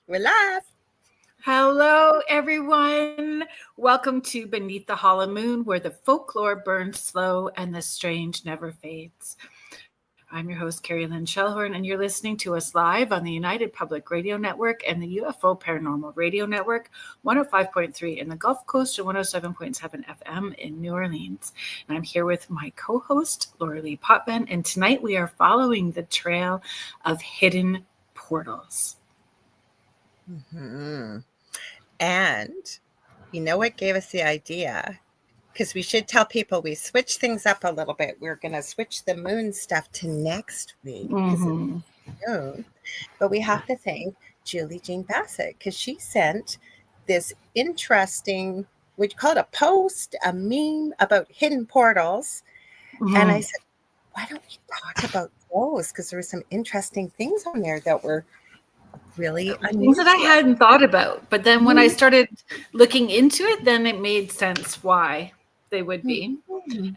We're live. Hello, everyone. Welcome to Beneath the Hollow Moon, where the folklore burns slow and the strange never fades. I'm your host, Kerrilynn Shellhorn, and you're listening to us live on the United Public Radio Network and the UFO Paranormal Radio Network, 105.3 in the Gulf Coast and 107.7 FM in New Orleans. And I'm here with my co-host, Lorilei Potvin, and tonight we are following the trail of hidden portals. Mm-hmm. And you know what gave us the idea? Because we should tell people we switched things up a little bit. We're going to switch the moon stuff to next week because it's June. But we have to thank Julie Jean Bassett because she sent this interesting, we'd call it a post, a meme about hidden portals. And I said, why don't we talk about those? Because there were some interesting things on there that were really unusual. Things that I hadn't thought about. But then when I started looking into it, then it made sense why they would be.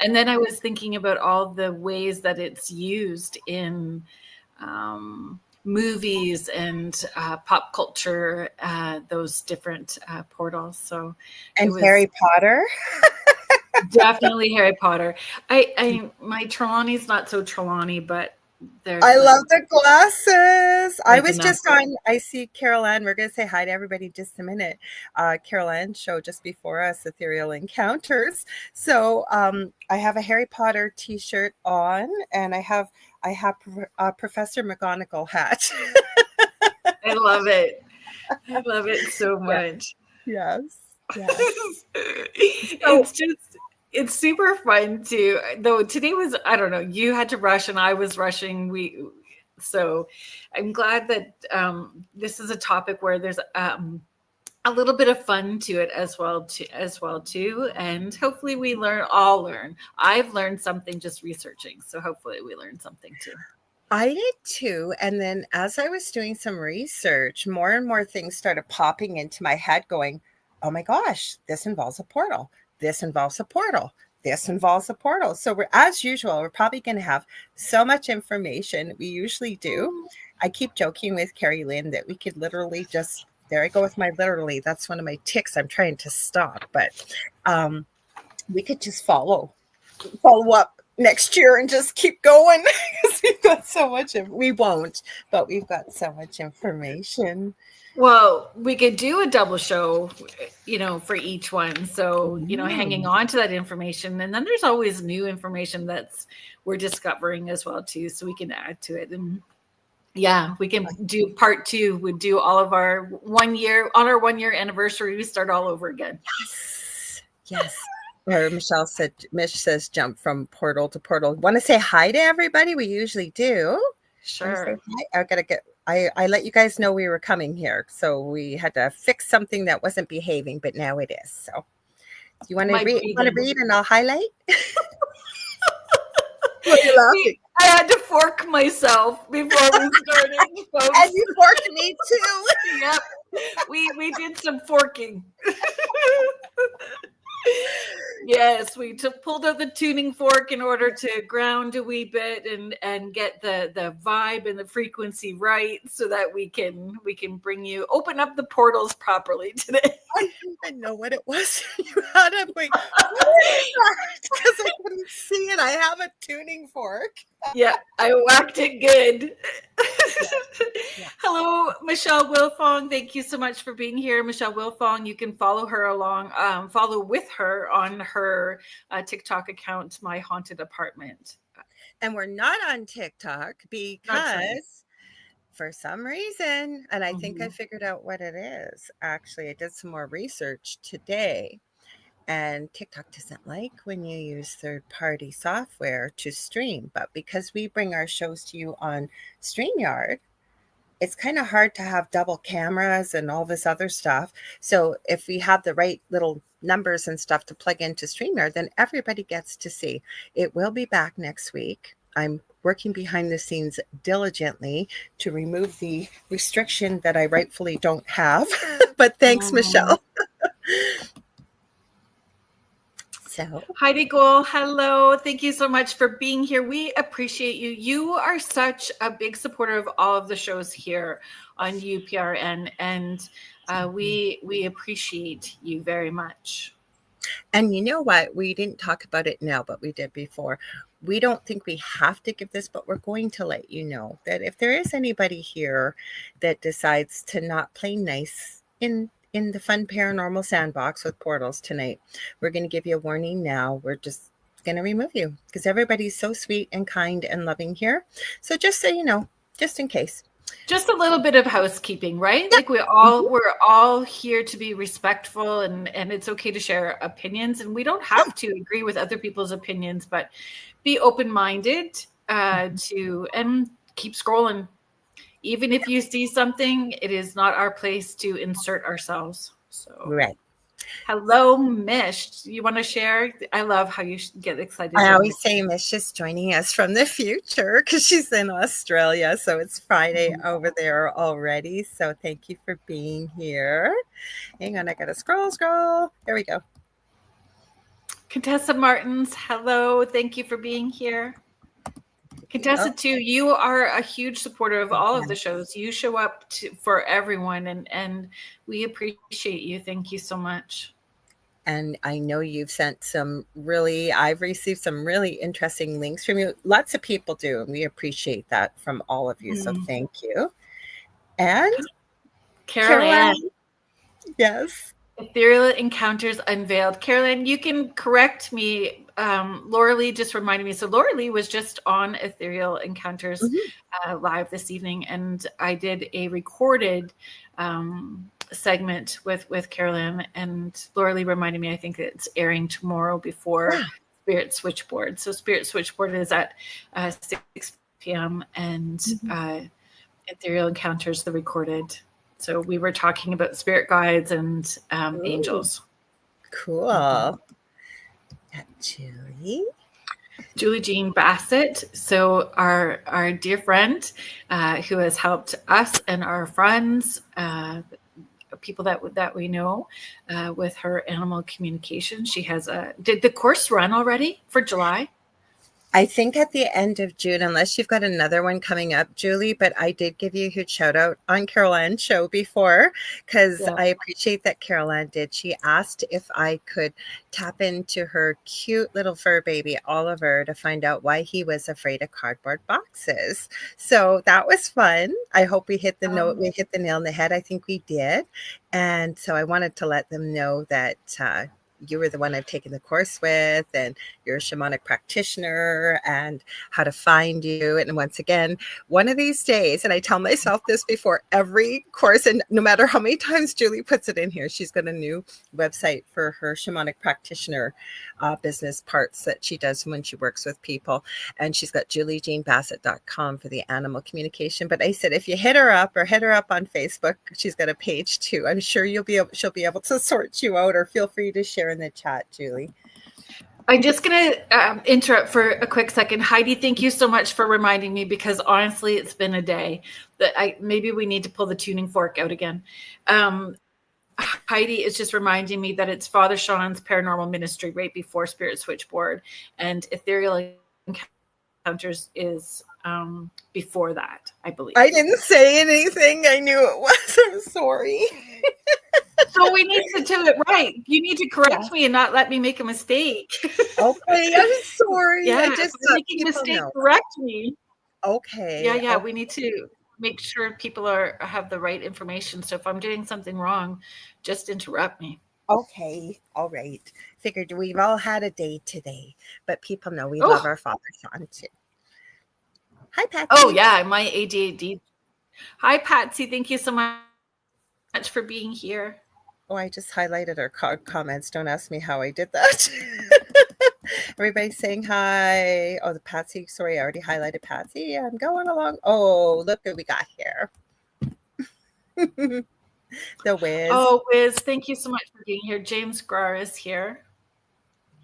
And then I was thinking about all the ways that it's used in movies and pop culture, those different portals. So Harry Potter. Definitely Harry Potter. My Trelawney's not so Trelawney, but I love the glasses. I was just on, I see Kerrilynn. We're going to say hi to everybody just a minute. Kerrilynn show just before us, Ethereal Encounters. So I have a Harry Potter t-shirt on, and I have Professor McGonagall hat. I love it. I love it so much. Yes. It's super fun too. Though today was, I don't know, you had to rush and I was rushing. So I'm glad that this is a topic where there's a little bit of fun to it as well too. And hopefully we all learn. I've learned something just researching. So hopefully we learn something too. I did too. And then as I was doing some research, more and more things started popping into my head going, oh my gosh, this involves a portal. This involves a portal. This involves a portal. So as usual, we're probably going to have so much information. We usually do. I keep joking with Kerrilynn that we could literally just, there I go with my literally. That's one of my tics I'm trying to stop. But we could just follow up next year and just keep going because we've got so much. We won't, but we've got so much information. Well, we could do a double show, for each one. So, hanging on to that information. And then there's always new information we're discovering as well, too. So we can add to it. And yeah, we can do part 2. We'd do all of our 1 year, on our 1 year anniversary, we start all over again. Yes. Or Mish says jump from portal to portal. Want to say hi to everybody? We usually do. Sure. I let you guys know we were coming here, so we had to fix something that wasn't behaving, but now it is. So, you want to read? You want to read, and I'll highlight. What are you laughing? I had to fork myself before we started. Folks. And you forked me too. Yep, we did some forking. Yes, we pulled out the tuning fork in order to ground a wee bit and get the vibe and the frequency right so that we can open up the portals properly today. I didn't even know what it was. You had it like, what is that? Because I couldn't see it. I have a tuning fork. Yeah, I whacked it good. Yeah. Hello, Michelle Wilfong. Thank you so much for being here, Michelle Wilfong. You can follow with her on her TikTok account, My Haunted Apartment. And we're not on TikTok because for some reason, and I think I figured out what it is. Actually, I did some more research today. And TikTok doesn't like when you use third-party software to stream. But because we bring our shows to you on StreamYard, it's kind of hard to have double cameras and all this other stuff. So if we have the right little numbers and stuff to plug into StreamYard, then everybody gets to see. It will be back next week. I'm working behind the scenes diligently to remove the restriction that I rightfully don't have. But thanks, Michelle. So, Heidi Gohl, hello. Thank you so much for being here. We appreciate you. You are such a big supporter of all of the shows here on UPRN, and we appreciate you very much. and you know what? We didn't talk about it now, but we did before. We don't think we have to give this, but we're going to let you know that if there is anybody here that decides to not play nice in the fun paranormal sandbox with portals tonight, we're going to give you a warning now. We're just going to remove you because everybody's so sweet and kind and loving here. So just so you know, just in case. Just a little bit of housekeeping, right? Yeah. Like we're all here to be respectful, and it's okay to share opinions, and we don't have to agree with other people's opinions, but be open-minded to and keep scrolling. Even if you see something, it is not our place to insert ourselves. So Right. hello, Mish. You want to share? I love how you get excited. I always say Mish is joining us from the future because she's in Australia. So it's Friday over there already. So thank you for being here. Hang on, I got to scroll. There we go. Contessa Martins, hello. Thank you for being here. Contessa, too, you are a huge supporter of all of the shows. You show up for everyone, and we appreciate you. Thank you so much. And I know you've sent I've received some really interesting links from you. Lots of people do, and we appreciate that from all of you. So thank you. And Kerrilynn. Yes. Ethereal Encounters Unveiled. Kerrilynn, you can correct me. Lorilei just reminded me. So Lorilei was just on Ethereal Encounters live this evening, and I did a recorded segment with Kerrilynn, and Lorilei reminded me, I think it's airing tomorrow before Spirit Switchboard. So Spirit Switchboard is at 6 p.m. and Ethereal Encounters, the recorded. So we were talking about spirit guides and angels. Cool. Julie Jean Bassett. So our dear friend who has helped us and our friends, people that we know, with her animal communication. She has did the course run already for July? I think at the end of June, unless you've got another one coming up, Julie, but I did give you a huge shout out on Kerrilynn's show before because I appreciate that Kerrilynn did. She asked if I could tap into her cute little fur baby, Oliver, to find out why he was afraid of cardboard boxes. So that was fun. I hope we hit the note. We hit the nail on the head. I think we did. And so I wanted to let them know that you were the one I've taken the course with, and you're a shamanic practitioner, and how to find you. And once again, one of these days, and I tell myself this before every course, and no matter how many times Julie puts it in here, she's got a new website for her shamanic practitioner business parts that she does when she works with people. And she's got juliejeanbassett.com for the animal communication. But I said, if you hit her up on Facebook, she's got a page too. I'm sure she'll be able to sort you out, or feel free to share in the chat, Julie. I'm just going to interrupt for a quick second. Heidi, thank you so much for reminding me, because honestly, it's been a day that maybe we need to pull the tuning fork out again. Heidi is just reminding me that it's Father Sean's paranormal ministry right before Spirit Switchboard, and Ethereal Encounters is before that, I believe. I didn't say anything. I knew it was. I'm sorry. So we need to do it right. You need to correct me and not let me make a mistake. Okay, I'm sorry. Yeah, I just making a mistake. Correct me. Okay. Yeah. Okay. We need to make sure people have the right information. So if I'm doing something wrong, just interrupt me. Okay. All right. Figured we've all had a day today, but people know we love our Father Sean too. Hi, Patsy. Oh yeah, my ADHD. Hi, Patsy. Thank you so much for being here. Oh, I just highlighted our comments. Don't ask me how I did that. Everybody's saying hi. Oh, the Patsy. Sorry, I already highlighted Patsy. I'm going along. Oh, look what we got here. The Wiz. Oh, Wiz, thank you so much for being here. James Grar is here.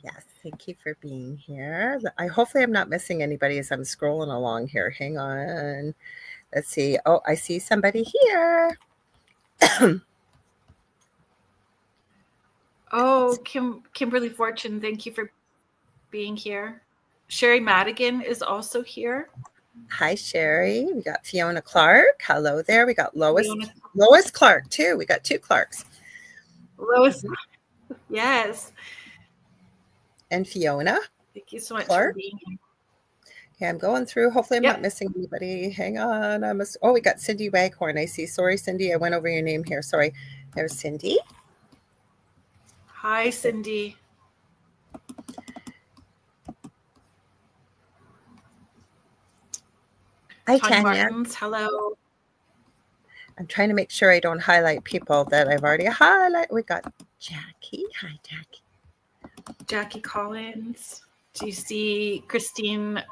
Yes, thank you for being here. Hopefully I'm not missing anybody as I'm scrolling along here. Hang on. Let's see. Oh, I see somebody here. Oh, Kimberly Fortune, thank you for being here. Sherry Madigan is also here. Hi, Sherry. We got Fiona Clark. Hello there. We got Lois Clark too. We got 2 Clarks. Lois, yes. And Fiona. Thank you so much Clark. for being here. Okay, I'm going through. Hopefully I'm not missing anybody. Hang on. We got Cindy Waghorn. I see. Sorry, Cindy. I went over your name here. Sorry. There's Cindy. Hi, Cindy. Hi, Tanya Tanya. Martins, hello. I'm trying to make sure I don't highlight people that I've already highlighted. We got Jackie. Hi, Jackie. Jackie Collins. Do you see Christine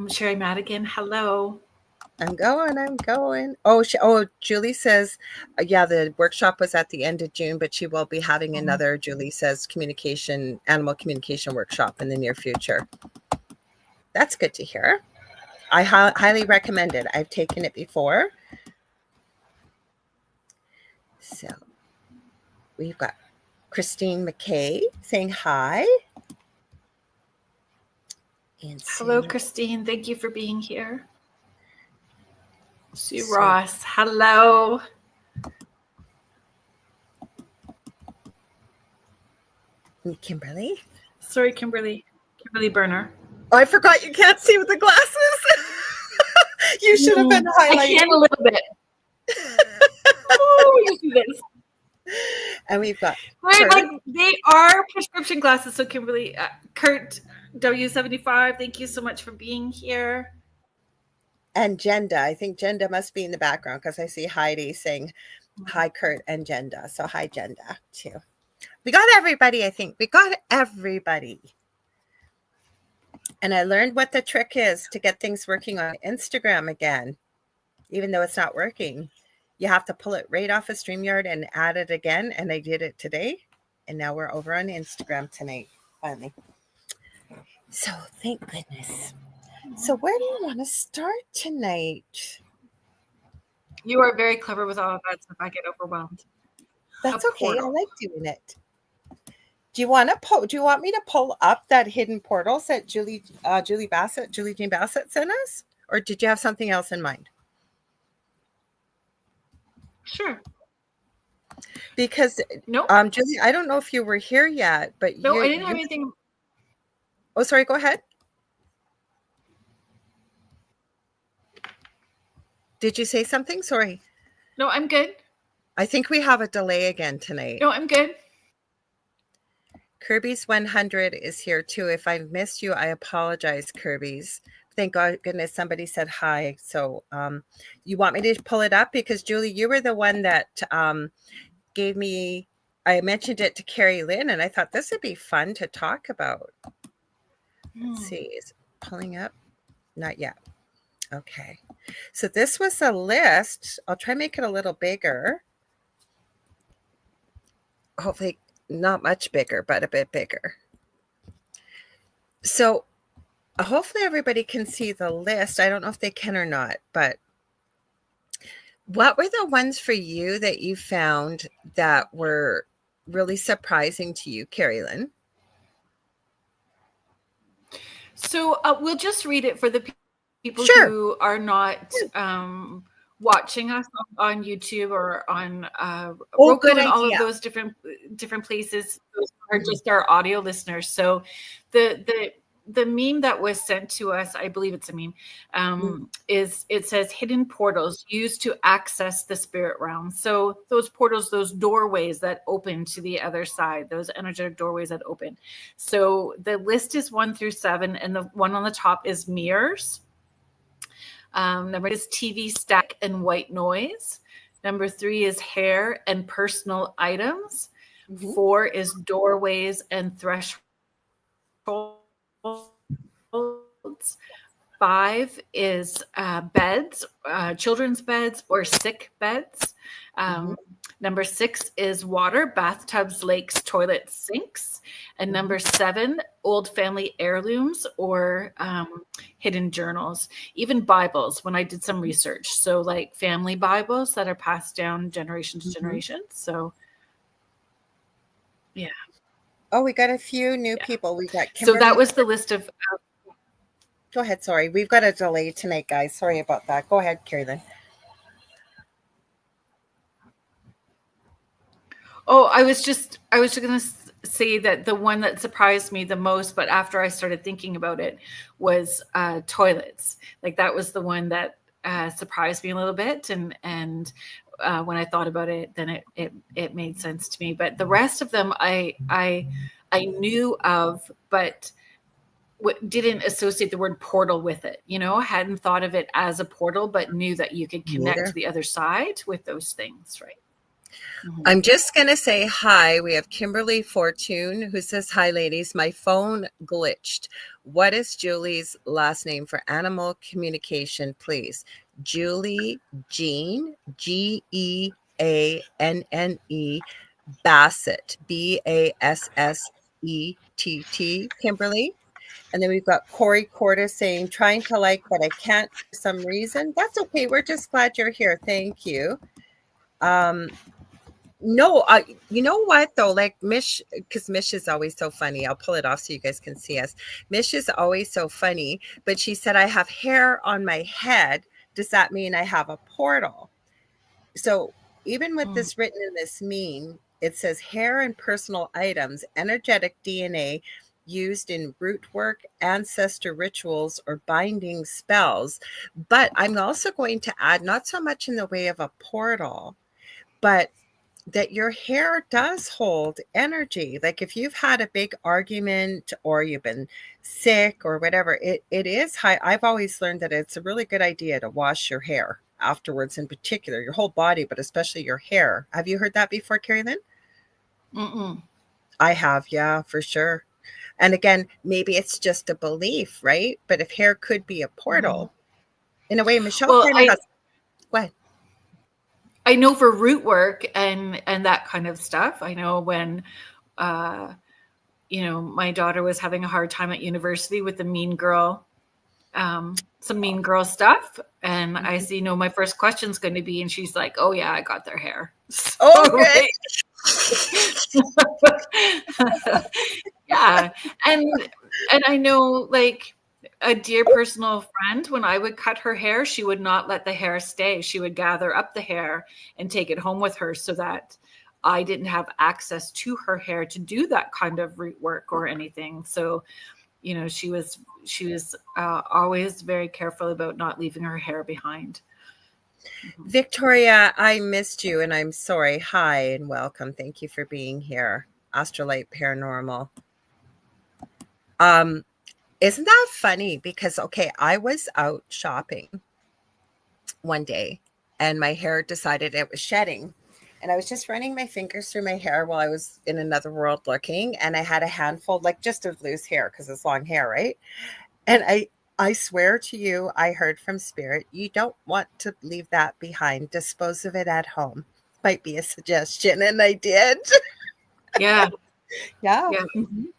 Sherry Madigan? Hello. I'm going. Oh, Julie says, yeah, the workshop was at the end of June, but she will be having another, Julie says, animal communication workshop in the near future. That's good to hear. I highly recommend it. I've taken it before. So we've got Christine McKay saying hi. And hello, Christine. Thank you for being here. Sue Ross, hello. Kimberly. Sorry, Kimberly Burner. Oh, I forgot you can't see with the glasses. You should have been highlighting. I can a little bit. Oh, you see this. And we've got they are prescription glasses. So Kimberly, Kurt W75, thank you so much for being here. And Jenda, I think Jenda must be in the background because I see Heidi saying hi, Kurt and Jenda. So hi, Jenda, too. We got everybody, I think. We got everybody. And I learned what the trick is to get things working on Instagram again, even though it's not working. You have to pull it right off of StreamYard and add it again. And I did it today. And now we're over on Instagram tonight, finally. So thank goodness. So where do you want to start tonight? You are very clever with all of that stuff. I get overwhelmed. That's okay. I like doing it. Do you want me to pull up that hidden portals that Julie Jean Bassett sent us? Or did you have something else in mind? Sure. Because Julie, I don't know if you were here yet, but I didn't have anything. Oh, sorry, go ahead. Did you say something? Sorry. No, I'm good. I think we have a delay again tonight. No, I'm good. Kirby's 100 is here too. If I've missed you, I apologize, Kirby's. Thank goodness somebody said hi. So you want me to pull it up? Because Julie, you were the one that gave me, I mentioned it to Kerrilynn, and I thought this would be fun to talk about. Let's see, is it pulling up? Not yet. Okay. So this was a list. I'll try to make it a little bigger. Hopefully not much bigger, but a bit bigger. So hopefully everybody can see the list. I don't know if they can or not, but what were the ones for you that you found that were really surprising to you, Kerrilynn? So we'll just read it for the people who are not watching us on YouTube or on Roku and all of those different places. Those are just our audio listeners. So the meme that was sent to us, I believe it's a meme, is it says hidden portals used to access the spirit realm. So those portals, those doorways that open to the other side, those energetic doorways that open. So the list is 1 through 7, and the one on the top is mirrors. Number 2 is TV stack and white noise. Number 3 is hair and personal items. 4 is doorways and thresholds. 5 is beds, children's beds or sick beds. Number 6 is water, bathtubs, lakes, toilets, sinks. And number 7, old family heirlooms or hidden journals, even Bibles when I did some research. So like family Bibles that are passed down generation to generation. So yeah. Oh, we got a few new people. We got So that Kimberly. was the list of. Go ahead. Sorry, we've got a delay tonight, guys. Sorry about that. Go ahead, Kerrilynn. Oh, I was just going to say that the one that surprised me the most, but after I started thinking about it, was toilets. Like that was the one that surprised me a little bit, and when I thought about it, then it made sense to me. But the rest of them, I knew of, but didn't associate the word portal with it. Hadn't thought of it as a portal, but knew that you could connect to the other side with those things, right? Mm-hmm. I'm just going to say hi. We have Kimberly Fortune who says, hi, ladies. My phone glitched. What is Julie's last name for animal communication, please? Julie Jean, Geanne, Bassett, Bassett, Kimberly. And then we've got Corey Cordes saying, trying to like, but I can't for some reason. That's okay. We're just glad you're here. Thank you. No, you know what though? Like Mish, because Mish is always so funny. I'll pull it off so you guys can see us. Mish is always so funny, but she said, I have hair on my head. Does that mean I have a portal? So even with this written in this meme, it says hair and personal items, energetic DNA used in root work, ancestor rituals, or binding spells. But I'm also going to add, not so much in the way of a portal, but that your hair does hold energy. Like if you've had a big argument or you've been sick or whatever, it is high. I've always learned that it's a really good idea to wash your hair afterwards, in particular, your whole body, but especially your hair. Have you heard that before, Kerrilynn? Mm-mm. I have, yeah, for sure. And again, maybe it's just a belief, right? But if hair could be a portal, in a way, Michelle Well, kind of has. Go ahead. I know for root work and that kind of stuff. I know when, my daughter was having a hard time at university with the mean girl, some mean girl stuff. And I see, my first question's going to be, and she's like, oh yeah, I got their hair. Oh, good. Yeah. And I know, like, a dear personal friend, when I would cut her hair, she would not let the hair stay. She would gather up the hair and take it home with her so that I didn't have access to her hair to do that kind of root work or anything. So, she was always very careful about not leaving her hair behind. Victoria, I missed you and I'm sorry. Hi and welcome. Thank you for being here. Astrolite Paranormal. Isn't that funny? Because, okay, I was out shopping one day and my hair decided it was shedding. And I was just running my fingers through my hair while I was in another world looking. And I had a handful, like just of loose hair because it's long hair, right? And I swear to you, I heard from Spirit, you don't want to leave that behind. Dispose of it at home. Might be a suggestion. And I did. Yeah. Yeah. Yeah,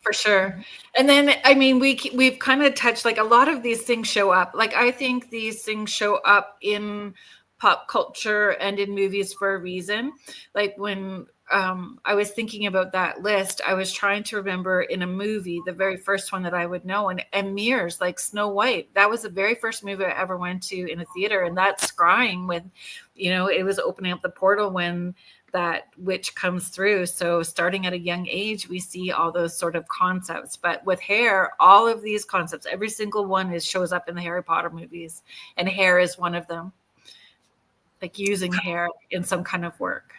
for sure. And then, I mean, we've kind of touched, like, a lot of these things show up. Like, I think these things show up in pop culture and in movies for a reason. Like when I was thinking about that list, I was trying to remember in a movie, the very first one that I would know, and mirrors, like Snow White. That was the very first movie I ever went to in a theater, and that scrying with, it was opening up the portal when that witch comes through. So starting at a young age, we see all those sort of concepts. But with hair, all of these concepts, every single one shows up in the Harry Potter movies, and hair is one of them. Like using hair in some kind of work.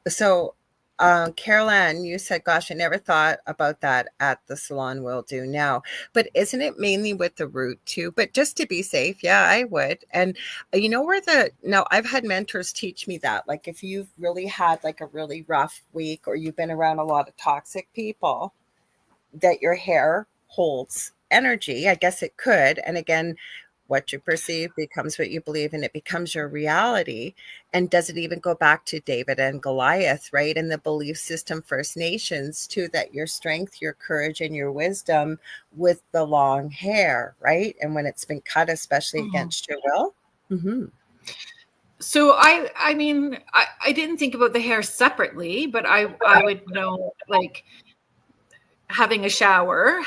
So, Carol-Ann, you said, gosh, I never thought about that at the salon. Will do now. But isn't it mainly with the root too? But just to be safe, yeah, I would. And now I've had mentors teach me that. Like if you've really had like a really rough week or you've been around a lot of toxic people, that your hair holds energy. I guess it could. And again, what you perceive becomes what you believe, and it becomes your reality. And does it even go back to David and Goliath, right? And the belief system, First Nations, too, that your strength, your courage, and your wisdom with the long hair, right? And when it's been cut, especially against your will. Mm-hmm. So I mean, I didn't think about the hair separately, but I would know, like, having a shower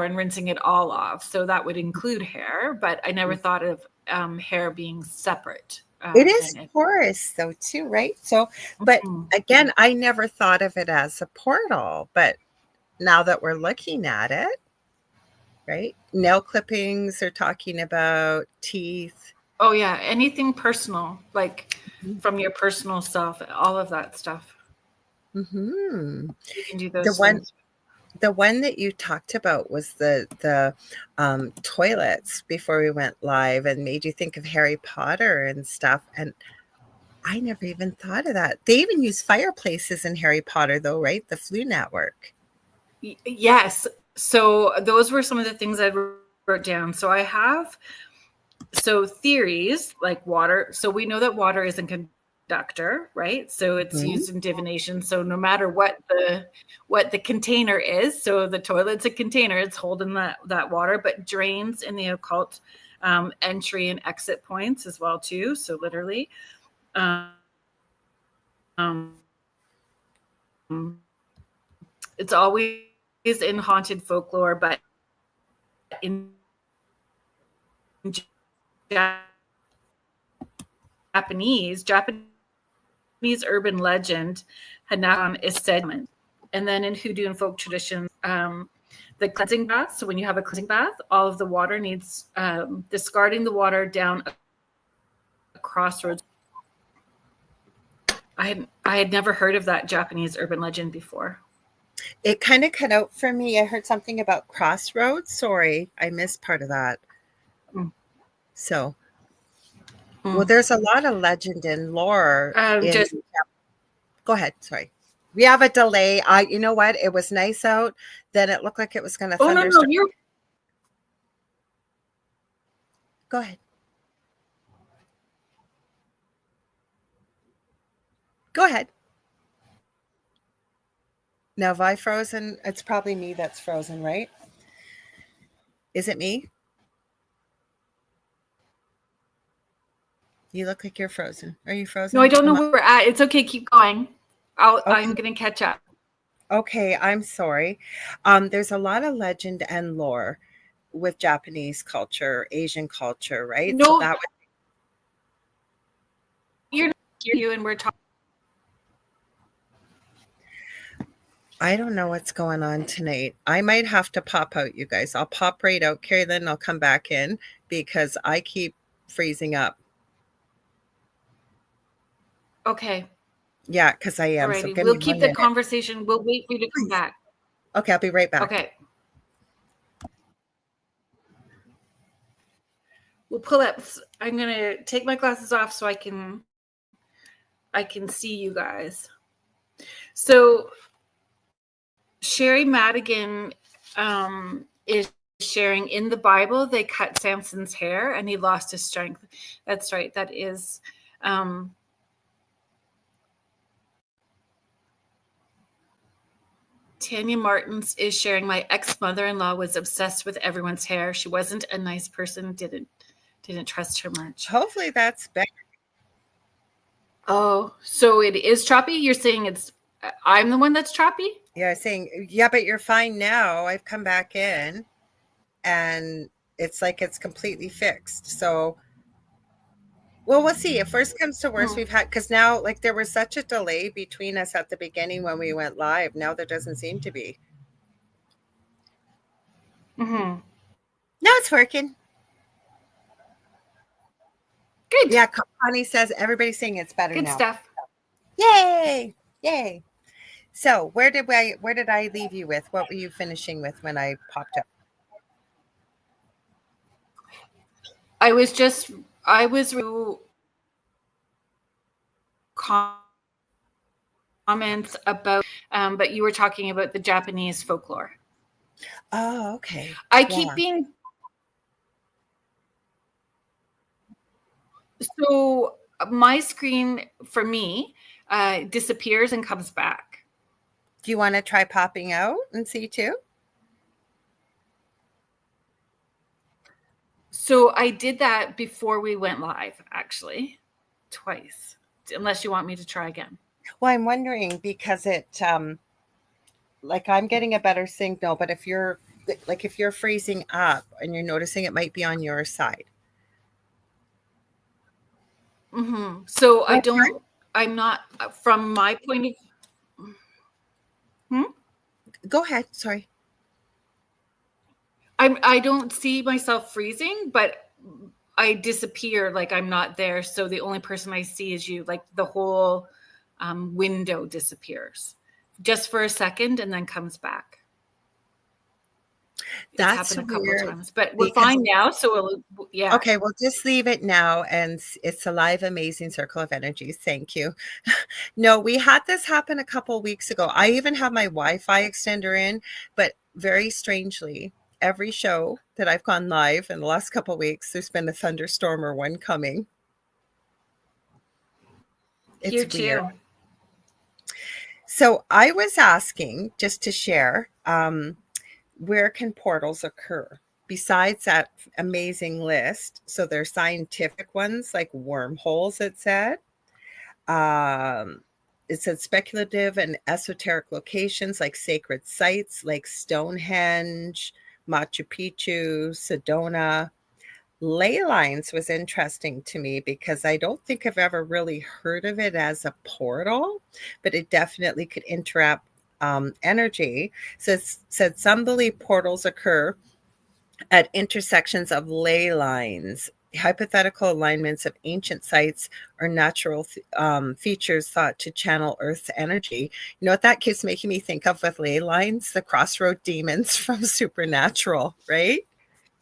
and rinsing it all off. So that would include hair, but I never thought of hair being separate. It is porous though too, right? So, but again, I never thought of it as a portal, but now that we're looking at it, right? Nail clippings are talking about teeth. Oh yeah, anything personal, like from your personal self, all of that stuff. Mm-hmm. You can do those things. The one that you talked about was the toilets before we went live, and made you think of Harry Potter and stuff. And I never even thought of that. They even use fireplaces in Harry Potter, though, right? The Flue Network. Yes. So those were some of the things I wrote down. So I have theories like water. So we know that water is a conductor, right? So it's used in divination. So no matter what the container is, so the toilet's a container, it's holding that water, but drains in the occult, entry and exit points as well too. So literally, it's always in haunted folklore, but in Japanese urban legend, Hanakan is said. And then in Hoodoo and folk traditions, the cleansing bath. So when you have a cleansing bath, all of the water needs discarding the water down a crossroads. I had never heard of that Japanese urban legend before. It kind of cut out for me. I heard something about crossroads. Sorry, I missed part of that. So, well, there's a lot of legend and lore. Go ahead. Sorry. We have a delay. You know what? It was nice out. Then it looked like it was going to thunderstorm. No. Go ahead. Go ahead. Now, have I frozen? It's probably me that's frozen, right? Is it me? You look like you're frozen. Are you frozen? No, I don't know where we're at. It's okay. Keep going. I'm going to catch up. Okay, I'm sorry. There's a lot of legend and lore with Japanese culture, Asian culture, right? No, so that you're you and we're talking. I don't know what's going on tonight. I might have to pop out, you guys. I'll pop right out, Kerrilynn. I'll come back in because I keep freezing up. Okay. Yeah, because I am. Alrighty. So we'll keep the conversation. We'll wait for you to come back. Okay, I'll be right back. Okay. We'll pull up. I'm gonna take my glasses off so I can see you guys. So Sherry Madigan is sharing in the Bible they cut Samson's hair and he lost his strength. That's right. That is Tanya Martins is sharing, my ex-mother-in-law was obsessed with everyone's hair. She wasn't a nice person, didn't trust her much. Hopefully that's better. Oh, so it is choppy? You're saying I'm the one that's choppy? Yeah, saying, yeah, but you're fine now. I've come back in and it's like it's completely fixed. So, well, we'll see. If worst comes to worst, we've had, because now, like, there was such a delay between us at the beginning when we went live. Now there doesn't seem to be. Mm-hmm. No, it's working. Good. Yeah, Connie says everybody's saying it's better now. Good stuff. Yay! Yay! So where did I leave you with? What were you finishing with when I popped up? I was comments about, but you were talking about the Japanese folklore. Oh, okay. I keep being. So my screen for me disappears and comes back. Do you want to try popping out and see too? So I did that before we went live, actually, twice, unless you want me to try again. Well, I'm wondering because it like I'm getting a better signal, but if you're freezing up and you're noticing it might be on your side. So That's right. I'm not, from my point of Go ahead. Sorry. I don't see myself freezing, but I disappear, like I'm not there. So the only person I see is you, like the whole window disappears just for a second and then comes back. It's That's happened a couple of weird times, but we're because fine now. So yeah. okay, we'll just leave it now, and it's a live, amazing circle of energies. Thank you. No, we had this happen a couple weeks ago. I even have my Wi-Fi extender in, but very strangely, every show that I've gone live in the last couple of weeks, there's been a thunderstorm or one coming. Here It's weird. too. So I was asking just to share, where can portals occur? Besides that amazing list, so there's scientific ones like wormholes, it said speculative and esoteric locations like sacred sites like Stonehenge, Machu Picchu, Sedona. Ley lines was interesting to me because I don't think I've ever really heard of it as a portal, but it definitely could interrupt energy. So it said some believe portals occur at intersections of ley lines, hypothetical alignments of ancient sites or natural features thought to channel Earth's energy. You know what that keeps making me think of with ley lines? The crossroad demons from Supernatural, right?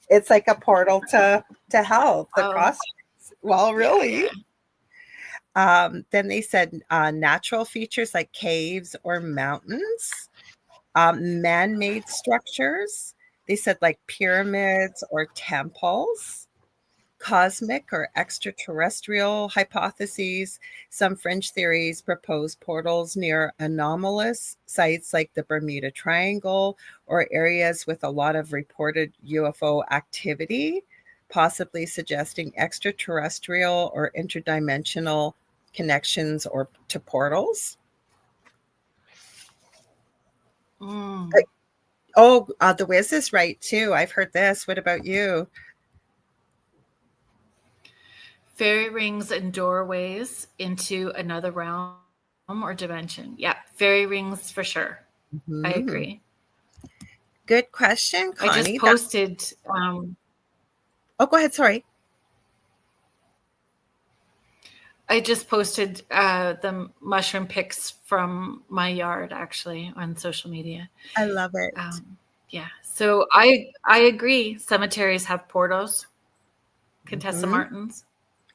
It's like a portal to hell, the Oh, crossroads. Well, yeah. really. Then they said natural features like caves or mountains, man-made structures. They said like pyramids or temples, cosmic or extraterrestrial hypotheses. Some fringe theories propose portals near anomalous sites like the Bermuda Triangle or areas with a lot of reported UFO activity, possibly suggesting extraterrestrial or interdimensional connections or to portals. Mm. Oh, the Wiz is right too. I've heard this. What about you? Fairy rings and doorways into another realm or dimension. Yeah, fairy rings for sure. I Mhm. agree. Good question, I just Connie. posted Oh, go ahead. Sorry. the mushroom pics from my yard actually on social media. I love it. Yeah, so I agree. Cemeteries have portals. Contessa Mhm. Martins.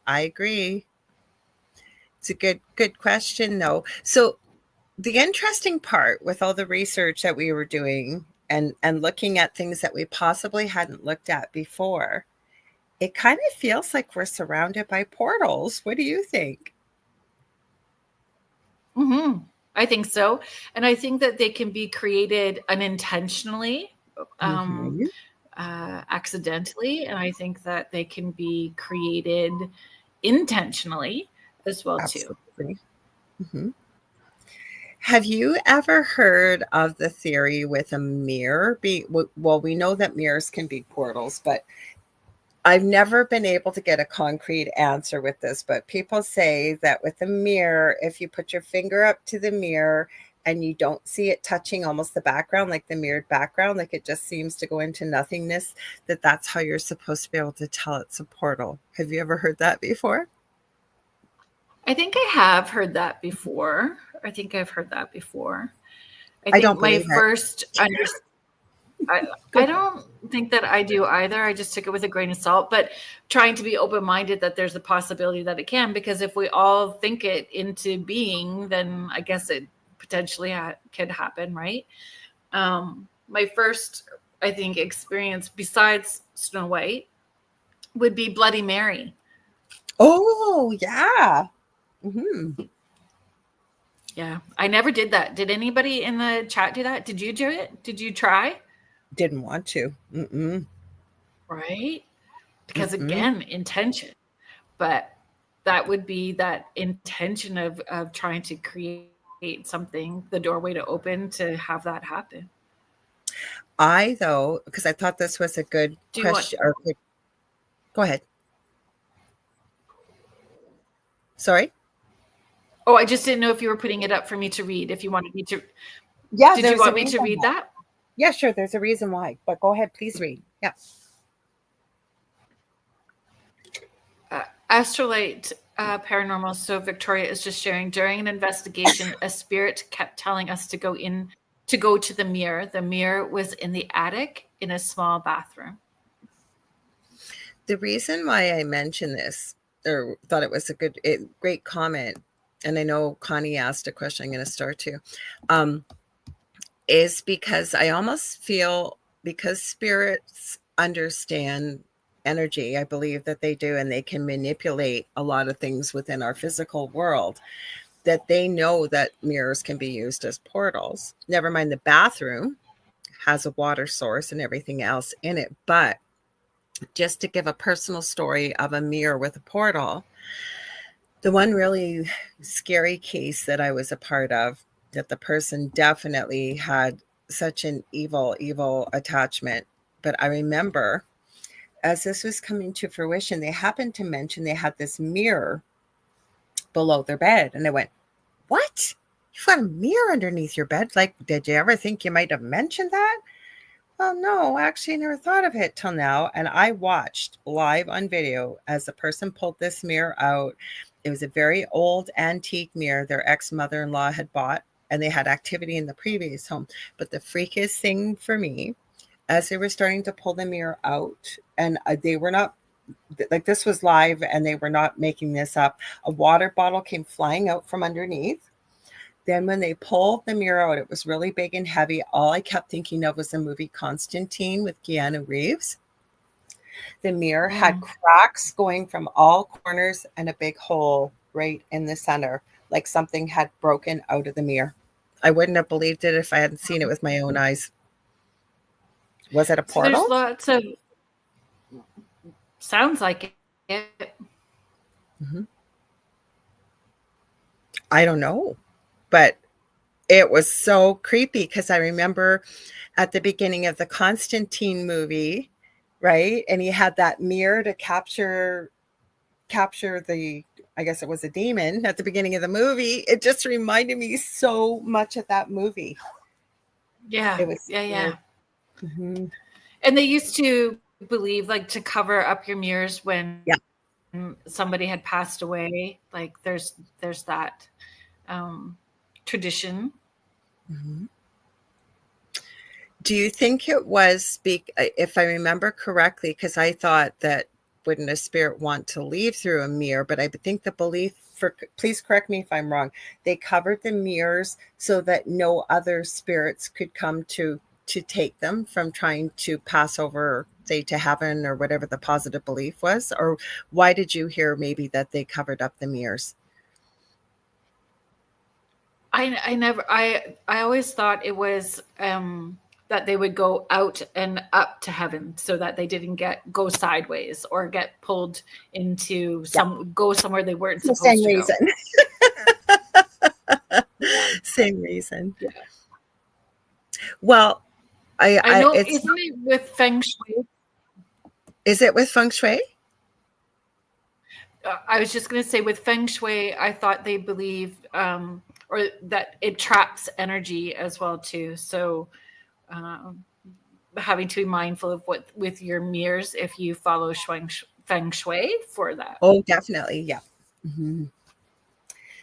I agree. It's a good question, though. So the interesting part with all the research that we were doing and looking at things that we possibly hadn't looked at before, it kind of feels like we're surrounded by portals. What do you think? I think so, and I think that they can be created unintentionally, um, Mhm. accidentally, and I think that they can be created intentionally as well too. Absolutely. Mhm. Have you ever heard of the theory with a mirror being, well, we know that mirrors can be portals, but I've never been able to get a concrete answer with this, but people say that with a mirror, if you put your finger up to the mirror and you don't see it touching almost the background, like the mirrored background, like it just seems to go into nothingness, that's how you're supposed to be able to tell it's a portal. Have you ever heard that before? I think I have heard that before. I think I've heard that before. I I think don't my believe it. first I Go. don't think that I do either. I just took it with a grain of salt, but trying to be open minded that there's a possibility that it can, because if we all think it into being, then I guess it potentially could happen, right? My first, I think, experience besides Snow White would be Bloody Mary. Oh, yeah. Hmm. Yeah, I never did that. Did anybody in the chat do that? Did you do it? Did you try? Didn't want to. Mm-mm. Right? Because Mm-mm. again, intention. But that would be that intention of trying to create something, the doorway to open to have that happen. Though, because I thought this was a good Do you want? question. Or go ahead. Sorry. Oh, I just didn't know if you were putting it up for me to read. If you wanted me to, Yeah, did you there's a want me to reason read why. that? Yeah, sure. There's a reason why, but go ahead, please read. Yeah. Astrolite Paranormal. So Victoria is just sharing. During an investigation, a spirit kept telling us to go to the mirror. The mirror was in the attic in a small bathroom. The reason why I mentioned this, or thought it was a great comment, and I know Connie asked a question I'm going to start to, is because I almost feel, because spirits understand energy, I believe that they do, and they can manipulate a lot of things within our physical world, that they know that mirrors can be used as portals. Never mind, the bathroom has a water source and everything else in it. But just to give a personal story of a mirror with a portal, the one really scary case that I was a part of, that the person definitely had such an evil attachment. But I remember, as this was coming to fruition, they happened to mention they had this mirror below their bed. And I went, "What? You've got a mirror underneath your bed? Like, did you ever think you might have mentioned that?" "Well, no, actually, I never thought of it till now." And I watched live on video as the person pulled this mirror out. It was a very old antique mirror their ex-mother-in-law had bought, and they had activity in the previous home. But the freakiest thing for me, as they were starting to pull the mirror out, and they were not, like, this was live and they were not making this up, a water bottle came flying out from underneath. Then when they pulled the mirror out, it was really big and heavy. All I kept thinking of was the movie Constantine with Keanu Reeves. The mirror had cracks going from all corners and a big hole right in the center, like something had broken out of the mirror. I wouldn't have believed it if I hadn't seen it with my own eyes. Was it a So there's portal? lots of, sounds like it. Mm-hmm. I don't know, but it was so creepy, because I remember at the beginning of the Constantine movie, right? And he had that mirror to capture the, I guess it was a demon at the beginning of the movie. It just reminded me so much of that movie. Yeah. It was Yeah. Mm-hmm. And they used to believe, like, to cover up your mirrors when somebody had passed away. Like, there's that tradition. Mm-hmm. Do you think it was, if I remember correctly, because I thought that, wouldn't a spirit want to leave through a mirror? But I think the belief, please correct me if I'm wrong, they covered the mirrors so that no other spirits could come to take them from trying to pass over, say, to heaven, or whatever the positive belief was. Or why did you hear maybe that they covered up the mirrors? I always thought it was that they would go out and up to heaven, so that they didn't go sideways or get pulled into go somewhere they weren't supposed Same to reason. go. Same reason. Yeah. Well, I know, isn't it with feng shui? Is it with feng shui? I was just going to say, with feng shui, I thought they believe, or that it traps energy as well too. So having to be mindful of what with your mirrors, if you follow feng shui for that. Oh, definitely. Yeah. Mm-hmm.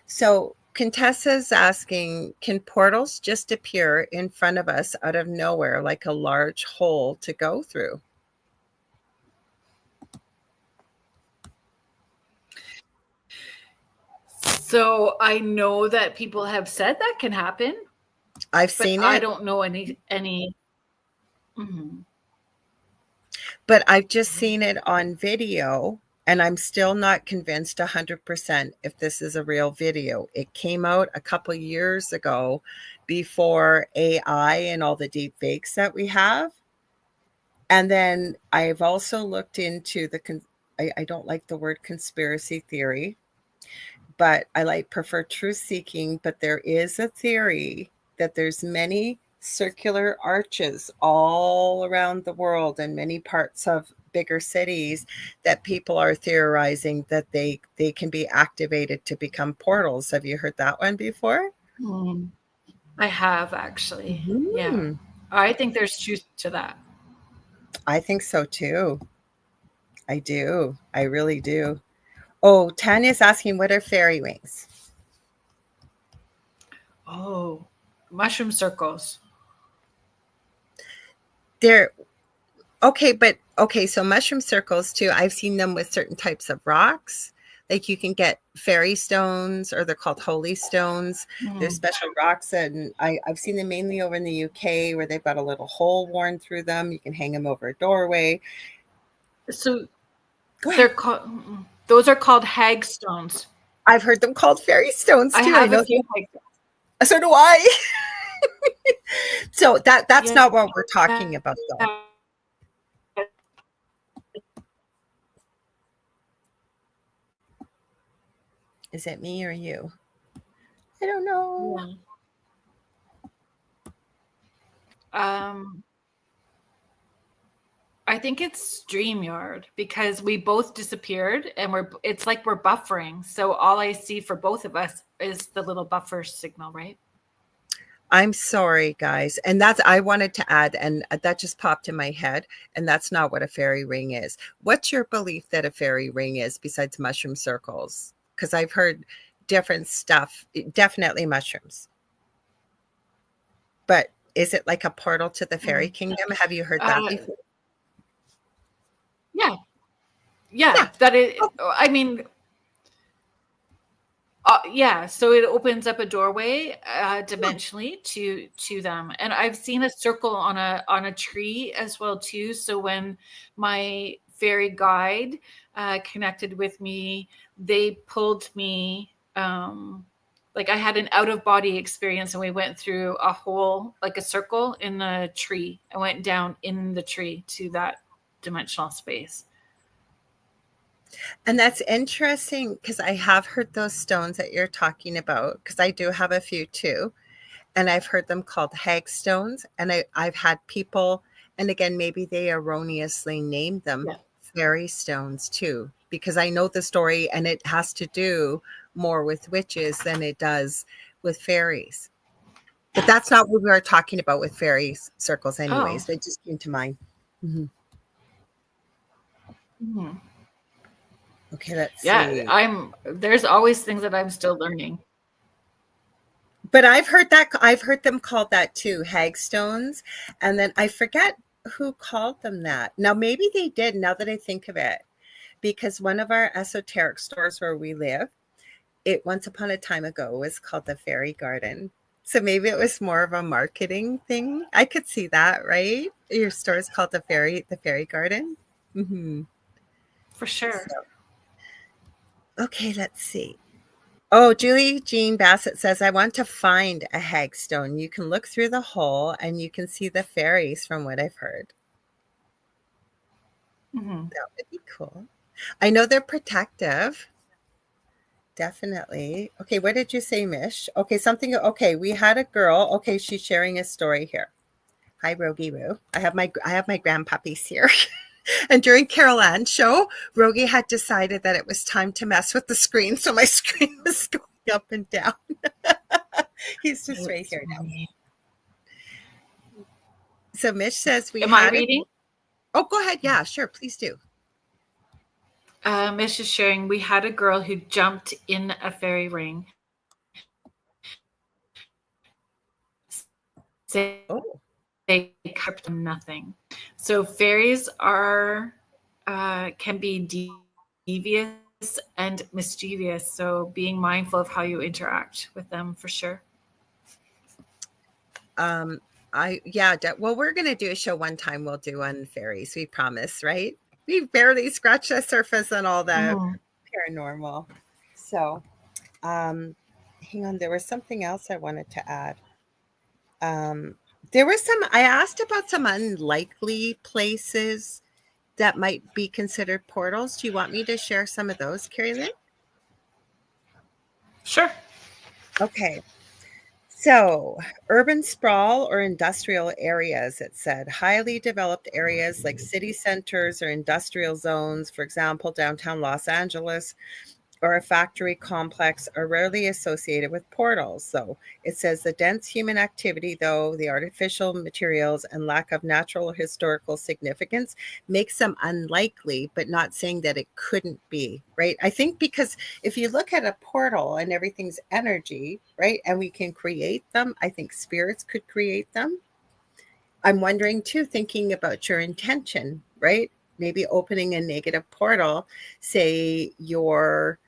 So Contessa's asking, can portals just appear in front of us out of nowhere, like a large hole to go through? So I know that people have said that can happen. I've seen it. I don't know any. Mm-hmm. But I've just seen it on video, and I'm still not convinced 100% if this is a real video. It came out a couple years ago, before AI and all the deep fakes that we have. And then I've also looked into I don't like the word conspiracy theory, but I prefer truth seeking. But there is a theory that there's many circular arches all around the world and many parts of bigger cities that people are theorizing that they can be activated to become portals. Have you heard that one before? I have, actually. Yeah. Mm-hmm. I think there's truth to that. I think so too. I do. I really do. Oh, Tanya's asking, what are fairy wings? Oh, mushroom circles. They're okay, but okay, so mushroom circles too. I've seen them with certain types of rocks. Like you can get fairy stones, or they're called holy stones. There's special rocks, and I've seen them mainly over in the UK where they've got a little hole worn through them. You can hang them over a doorway. So Go ahead. they're called, those are called hag stones. I've heard them called fairy stones too. I have a few hag stones. So do I. So that's Yeah. not what we're talking about, though. Is it me or you? I don't know. Yeah. I think it's StreamYard because we both disappeared and it's like we're buffering. So all I see for both of us is the little buffer signal, right? I'm sorry, guys. And I wanted to add, and that just popped in my head, and that's not what a fairy ring is. What's your belief that a fairy ring is besides mushroom circles? Because I've heard different stuff, definitely mushrooms. But is it like a portal to the fairy kingdom? Have you heard that before? Yeah. That it, I mean, yeah. So it opens up a doorway dimensionally to them, and I've seen a circle on a tree as well too. So when my fairy guide connected with me, they pulled me. Like I had an out of body experience, and we went through a hole, like a circle in the tree. I went down in the tree to that dimensional space. And that's interesting because I have heard those stones that you're talking about, because I do have a few too. And I've heard them called hag stones. And I've had people, and again, maybe they erroneously named them fairy stones too, because I know the story and it has to do more with witches than it does with fairies. But that's not what we were talking about with fairy circles anyways. It just came to mind. Mm-hmm. Mm-hmm. Okay, let's see. There's always things that I'm still learning. But I've heard them called that too, hagstones. And then I forget who called them that. Now, maybe they did, now that I think of it, because one of our esoteric stores where we live, it once upon a time ago was called the Fairy Garden. So maybe it was more of a marketing thing. I could see that, right? Your store is called the Fairy Garden. Mm-hmm. For sure. Okay, let's see. Oh, Julie Jean Bassett says, I want to find a hagstone. You can look through the hole and you can see the fairies from what I've heard. Mm-hmm. That would be cool. I know they're protective. Definitely. Okay, what did you say, Mish? Okay, okay, we had a girl. Okay, she's sharing a story here. Hi, Rogie Roo. I have my grandpuppies here. And during Kerrilynn show, Rogie had decided that it was time to mess with the screen, so my screen was going up and down. He's just right here now. So Mish says Am I reading? Oh, go ahead. Yeah, sure. Please do. Mish is sharing, we had a girl who jumped in a fairy ring. They kept nothing. So fairies can be devious and mischievous. So being mindful of how you interact with them for sure. Well, we're going to do a show one time. We'll do on fairies. We promise, right? We barely scratched the surface on all the paranormal. So, hang on. There was something else I wanted to add. I asked about some unlikely places that might be considered portals. Do you want me to share some of those, Kerrilynn? Sure. Okay. So, urban sprawl or industrial areas, it said. Highly developed areas like city centers or industrial zones, for example, downtown Los Angeles, or a factory complex are rarely associated with portals. So it says the dense human activity, though, the artificial materials and lack of natural historical significance makes them unlikely, but not saying that it couldn't be, right? I think because if you look at a portal and everything's energy, right, and we can create them, I think spirits could create them. I'm wondering too, thinking about your intention, right? Maybe opening a negative portal, say you're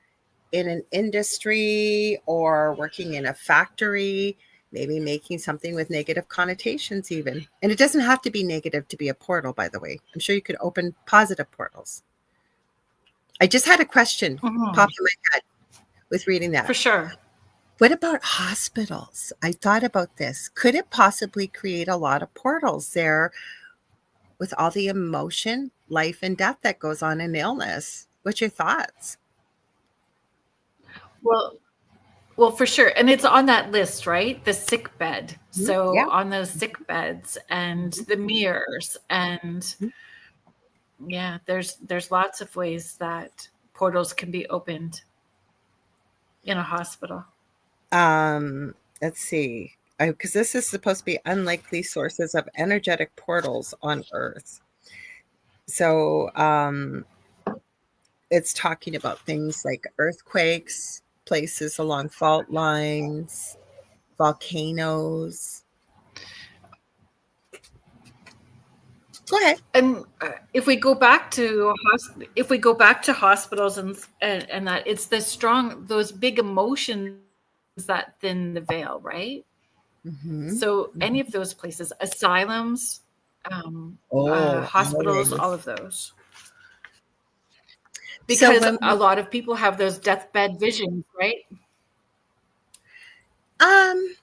in an industry or working in a factory, maybe making something with negative connotations, even. And it doesn't have to be negative to be a portal, by the way. I'm sure you could open positive portals. I just had a question pop in my head with reading For that. sure. What about hospitals? I thought about this. Could it possibly create a lot of portals there with all the emotion, life, and death that goes on in illness? What's your thoughts? Well, well, for sure. And it's on that list, right? The sick bed. Mhm. So Yeah. on those sick beds and Mhm. the mirrors and Mhm. yeah, there's lots of ways that portals can be opened in a hospital. Let's see. Because this is supposed to be unlikely sources of energetic portals on Earth. So it's talking about things like earthquakes, places along fault lines, volcanoes. Go ahead. And if we go back to hospitals and that it's those big emotions that thin the veil, right? Mm-hmm. So any Mm-hmm. of those places, asylums, Oh, hospitals, all always. of those, So because when a we, lot of people have those deathbed visions, right? um,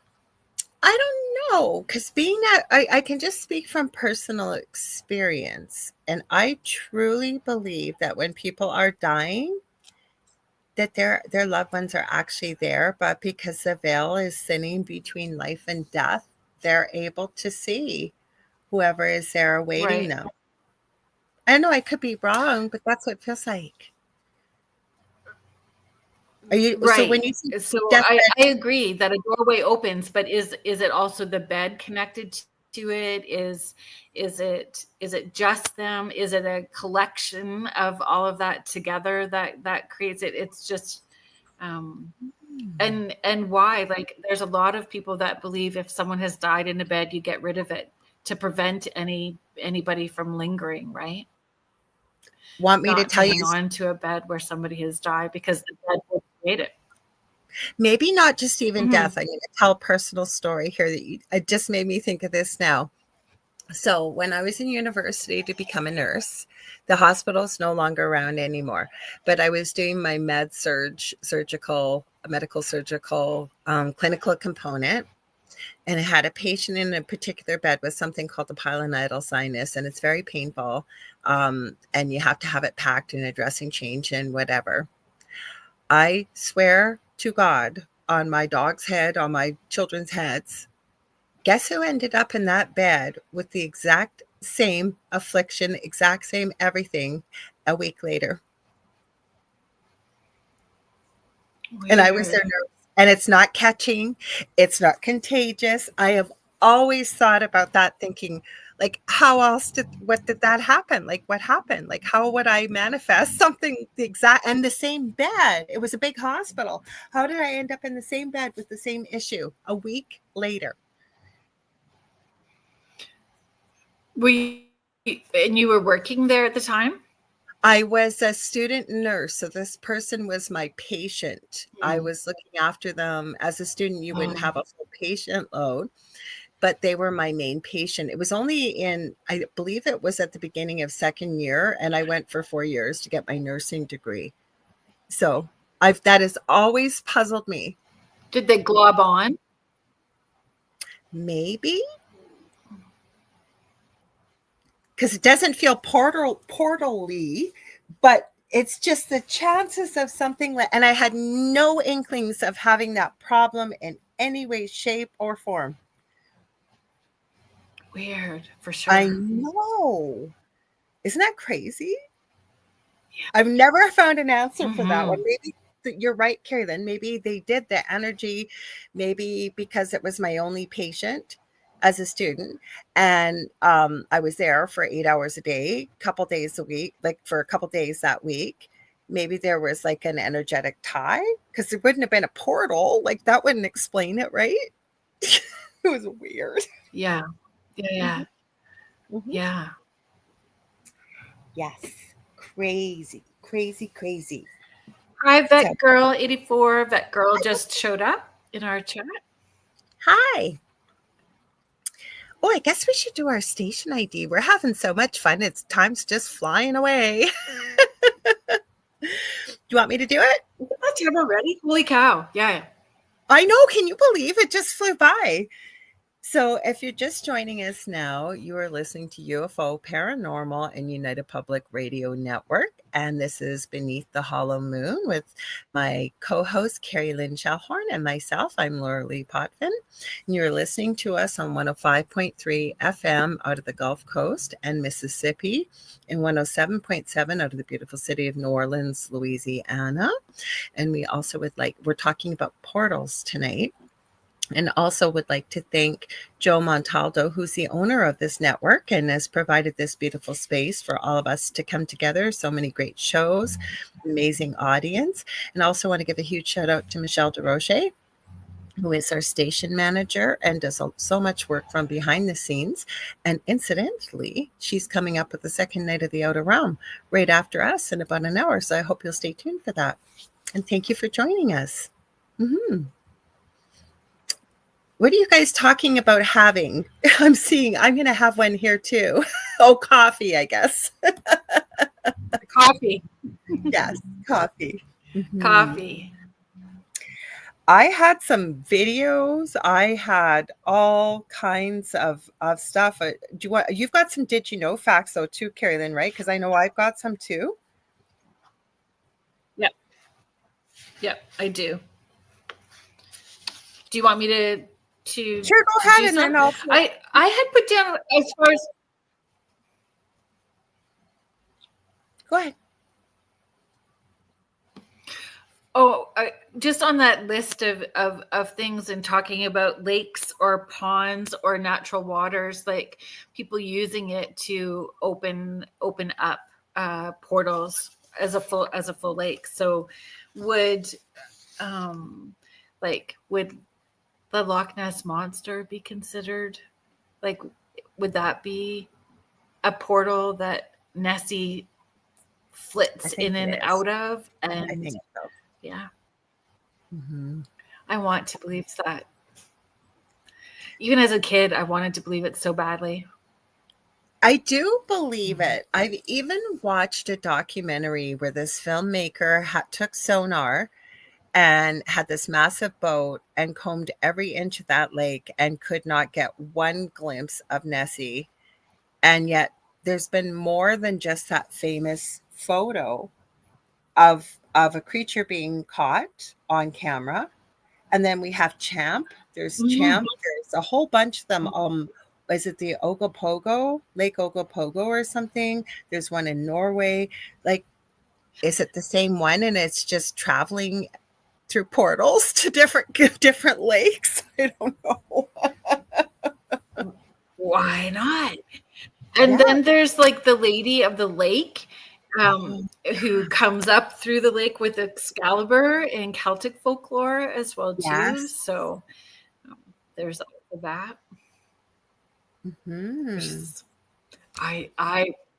I don't know, because being that I can just speak from personal experience, and I truly believe that when people are dying, that their loved ones are actually there, but because the veil is thinning between life and death, they're able to see whoever is there awaiting Right. them. I know I could be wrong, but that's what it feels like. Are you so when Right. you see So deathbed? I agree that a doorway opens, but is it also the bed connected to it? Is it just them? Is it a collection of all of that together that creates it? It's just um and why? Like there's a lot of people that believe if someone has died in a bed, you get rid of it to prevent anybody from lingering, right? Want me to Not tell you? hanging on to a bed where somebody has died because the bed will create it. Maybe not just even death. Mhm. I'm going to tell a personal story here that it just made me think of this now. So when I was in university to become a nurse, the hospital's no longer around anymore. But I was doing my medical surgical clinical component, and I had a patient in a particular bed with something called the pilonidal sinus, and it's very painful. And you have to have it packed in a dressing change and whatever. I swear to God on my dog's head, on my children's heads, guess who ended up in that bed with the exact same affliction, exact same everything a week later? And I was their Weird. nurse. And it's not catching, it's not contagious. I have always thought about that, thinking, like, what did that happen? Like, what happened? Like, how would I manifest something the exact and the same bed? It was a big hospital. How did I end up in the same bed with the same issue a week later? Were you, and you were working there at the time? I was a student nurse, so this person was my patient. I Mm. was looking after them. As a student, you wouldn't Oh, have a full patient load, but they were my main patient. It was only I believe it was at the beginning of second year, and I went for 4 years to get my nursing degree. So, that has always puzzled me. did they glob on? Maybe because it doesn't feel portally, but it's just the chances of something like, and I had no inklings of having that problem in any way, shape, or form. Weird, for I sure. know. Isn't that crazy? Yeah. I've never found an answer for that one. Maybe you're right, Kerrilynn. Maybe they did the energy, maybe because it was my only patient as a student. And I was there for 8 hours a day, couple days a week, like for a couple days that week. Maybe there was like an energetic tie because there wouldn't have been a portal. Like that wouldn't explain it, right? It was weird. Yeah. Yeah. Mm-hmm. Yeah. Yes. Crazy, crazy, crazy. Hi, Vet Girl 84. Vet Girl just showed up in our chat. Hi. Oh, I guess we should do our station ID. We're having so much fun. It's time's just flying away. Do you want me to do it? That time already? Holy cow. Yeah. I know. Can you believe it just flew by? So if you're just joining us now, you are listening to UFO Paranormal and United Public Radio Network. And this is Beneath the Hollow Moon with my co-host, Kerrilynn Shellhorn, and myself. I'm Lorilei Potvin. And you're listening to us on 105.3 FM out of the Gulf Coast and Mississippi, and 107.7 out of the beautiful city of New Orleans, Louisiana. And we also we're talking about portals tonight. And also would like to thank Joe Montaldo, who's the owner of this network and has provided this beautiful space for all of us to come together. So many great shows, amazing audience. And also want to give a huge shout out to Michelle DeRoche, who is our station manager and does so much work from behind the scenes. And incidentally, she's coming up with the second night of the Outer Realm right after us in about an hour. So I hope you'll stay tuned for that. And thank you for joining us. Mm-hmm. What are you guys talking about having? I'm going to have one here too. Oh, coffee, I guess. Coffee. Yes, coffee. Mm-hmm. Coffee. I had some videos. I had all kinds of stuff. You've got some did you know facts though too, Kerrilynn, right? Because I know I've got some too. Yep, I do. Do you want me to sure, go ahead, and then I had put down as far as. Go ahead. Oh, just on that list of things and talking about lakes or ponds or natural waters, like people using it to open up portals as a full lake. So would the Loch Ness Monster be considered, like, would that be a portal that Nessie flits in and out of? And I think so. Yeah. Mm-hmm. I want to believe that. Even as a kid, I wanted to believe it so badly. I do believe it. I've even watched a documentary where this filmmaker took sonar and had this massive boat and combed every inch of that lake and could not get one glimpse of Nessie. And yet there's been more than just that famous photo of a creature being caught on camera. And then we have Champ. There's Champ. There's a whole bunch of them. Is it the Ogopogo, Lake Ogopogo or something? There's one in Norway. Like, is it the same one? And it's just traveling through portals to different lakes? I don't know. Why not? And then there's like the Lady of the Lake, who comes up through the lake with Excalibur in Celtic folklore as well too. Yes. So there's also that. Mm-hmm.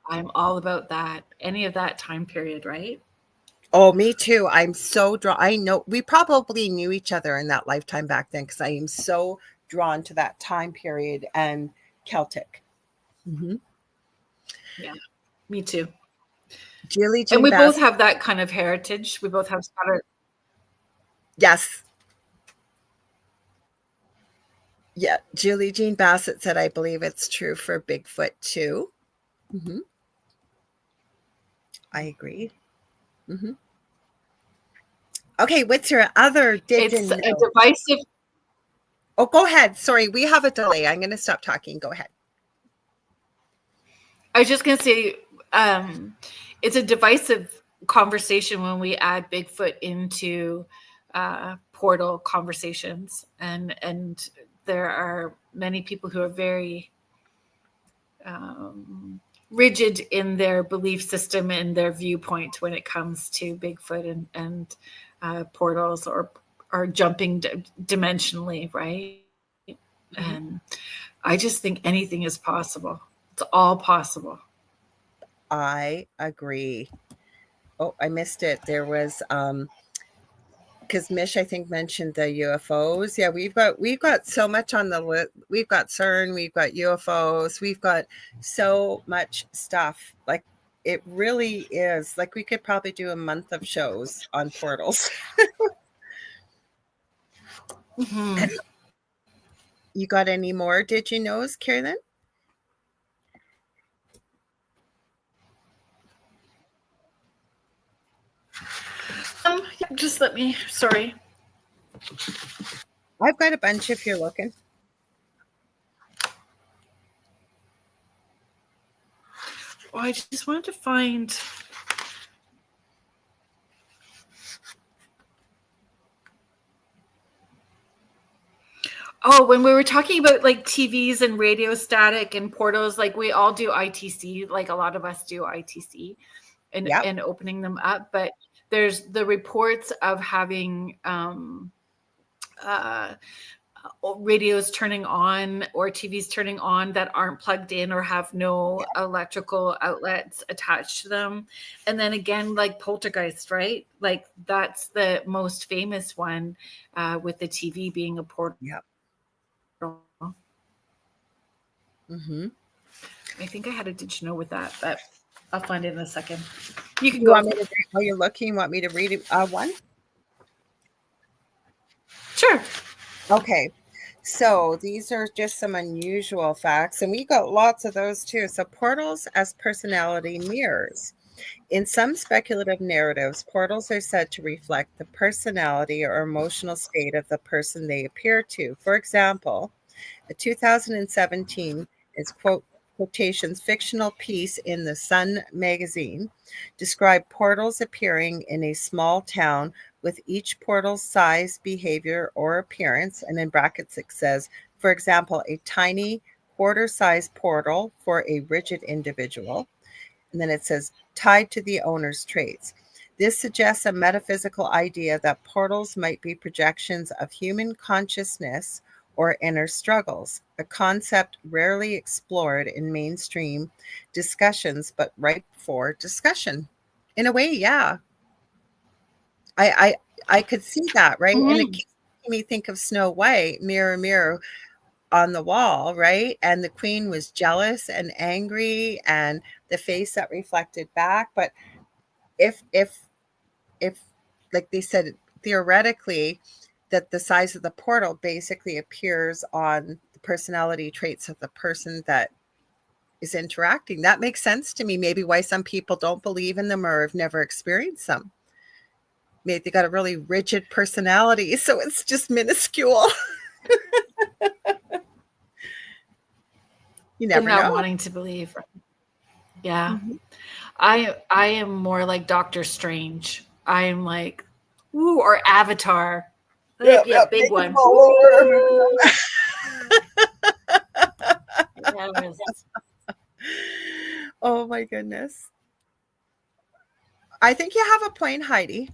I'm all about that. Any of that time period, right? Oh, me too. I'm so drawn. I know we probably knew each other in that lifetime back then because I am so drawn to that time period and Celtic. Mm-hmm. Yeah, me too. Julie Jean and we Bassett. both have that kind of heritage. We both have Scottish. Yes. Yeah, Julie Jean Bassett said, I believe it's true for Bigfoot too. Mm-hmm. I agree. Mm-hmm. Okay, what's your other did It's you a know? divisive. Oh, go ahead. Sorry, we have a delay. I'm going to stop talking. Go ahead. I was just going to say, it's a divisive conversation when we add Bigfoot into portal conversations, and there are many people who are very rigid in their belief system and their viewpoint when it comes to Bigfoot and portals or jumping dimensionally, right? Mm-hmm. And I just think anything is possible. It's all possible. I agree. Oh, I missed it. There was because Mish, I think, mentioned the UFOs. Yeah, we've got so much on the list. We've got CERN, we've got UFOs, we've got so much stuff. Like it really is. Like we could probably do a month of shows on portals. Mm-hmm. You got any more? Did you know, Kerrilynn? Just let me. Sorry. I've got a bunch if you're looking. Oh, I just wanted to find. Oh, when we were talking about like TVs and radio static and portals, like we all do ITC, like a lot of us do ITC Yep. and opening them up. But there's the reports of having radios turning on or TVs turning on that aren't plugged in or have no electrical outlets attached to them. And then again, like poltergeist, right? Like that's the most famous one with the TV being a portal. Yep. Mm-hmm. I think I had a did you know with that, but I'll find it in a second. You can You go. want me to? While you're looking, you want me to read one? Sure. Okay. So these are just some unusual facts, and we got lots of those too. So portals as personality mirrors. In some speculative narratives, portals are said to reflect the personality or emotional state of the person they appear to. For example, a 2017 is quotations fictional piece in the Sun magazine described portals appearing in a small town with each portal's size, behavior, or appearance. And in brackets, it says, for example, a tiny quarter-size portal for a rigid individual. And then it says, tied to the owner's traits. This suggests a metaphysical idea that portals might be projections of human consciousness or inner struggles, a concept rarely explored in mainstream discussions, but ripe for discussion. In a way, yeah. I could see that, right? And it Mm-hmm. made me think of Snow White, mirror, mirror on the wall, right? And the queen was jealous and angry, and the face that reflected back. But if like they said, theoretically, that the size of the portal basically appears on the personality traits of the person that is interacting. That makes sense to me. Maybe why some people don't believe in them or have never experienced them. Maybe they got a really rigid personality, so it's just minuscule. You And never not know. wanting to believe. Yeah. Mm-hmm. I am more like Doctor Strange. I am like, ooh, or Avatar. That'd be a big one. Yes. Oh my goodness. I think you have a point, Heidi.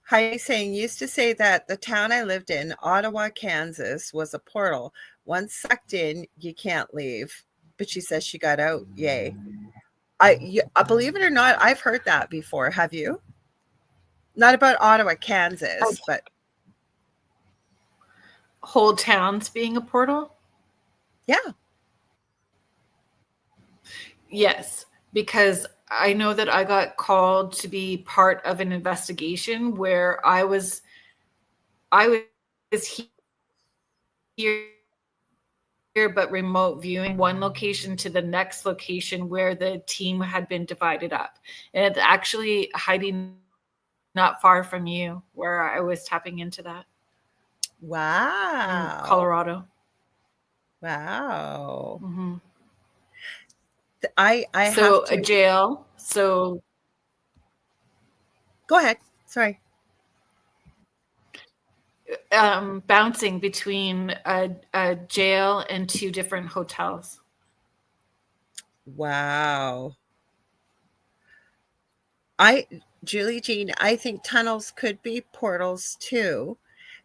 Heidi saying, used to say that the town I lived in, Ottawa, Kansas, was a portal. Once sucked in, you can't leave. But she says she got out. Yay. Believe it or not, I've heard that before. Have you? Not about Ottawa, Kansas, but Whole towns being a portal? yeah. Yes, because I know that I got called to be part of an investigation where I was here but remote viewing one location to the next location where the team had been divided up. And it's actually hiding not far from you where I was tapping into that. Wow. In Colorado. Wow. Mm-hmm. I so have to... a jail. So go ahead. Sorry. Bouncing between a jail and 2 different hotels. Wow. Julie Jean, I think tunnels could be portals too.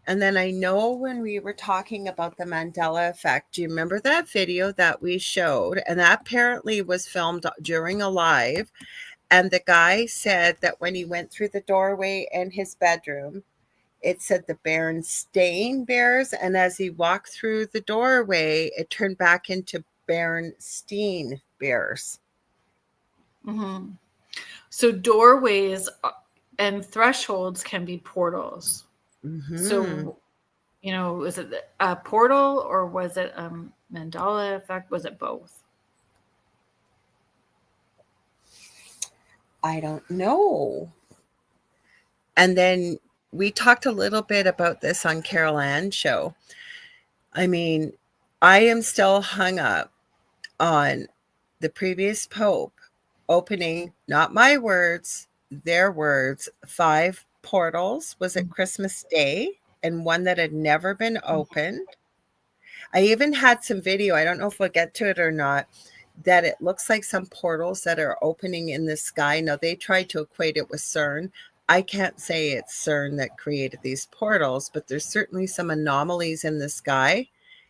And then I know when we were talking about the Mandela effect, do you remember that video that we showed? And that apparently was filmed during a live. And the guy said that when he went through the doorway in his bedroom, it said the Berenstain Bears. And as he walked through the doorway, it turned back into Berenstain Bears. Mm-hmm. So doorways and thresholds can be portals. Mm-hmm. So, was it a portal or was it a Mandela effect? Was it both? I don't know. And then we talked a little bit about this on Kerrilynn show. I mean, I am still hung up on the previous Pope opening, not my words, their words, 5 portals. Was it Christmas Day? And one that had never been opened. I even had some video, I don't know if we'll get to it or not, that it looks like some portals that are opening in the sky. Now, they tried to equate it with CERN. I can't say it's CERN that created these portals, but there's certainly some anomalies in the sky.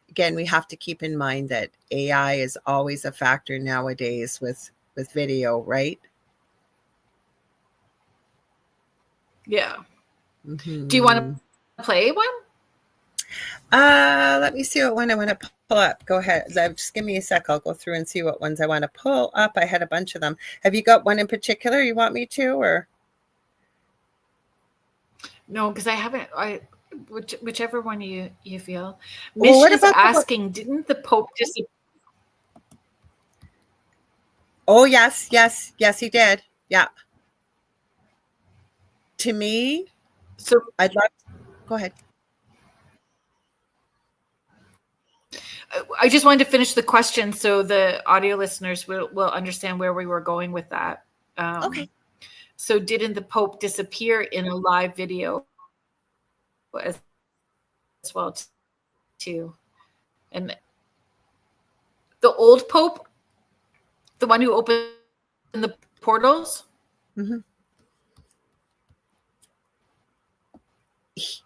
Again, we have to keep in mind that AI is always a factor nowadays with video, right? Yeah. Mm-hmm. Do you want to play one? Let me see what one I want to pull up. Go ahead. Just give me a sec. I'll go through and see what ones I want to pull up. I had a bunch of them. Have you got one in particular you want me to, or? No, because I haven't. Whichever one you feel. Well, Mission is asking, didn't the Pope disappear? Oh, yes, he did. Yeah. To me, so I'd love. Go ahead. I just wanted to finish the question so the audio listeners will understand where we were going with that. Okay. So didn't the Pope disappear in a live video as well too? And the old Pope, the one who opened the portals? Mm-hmm.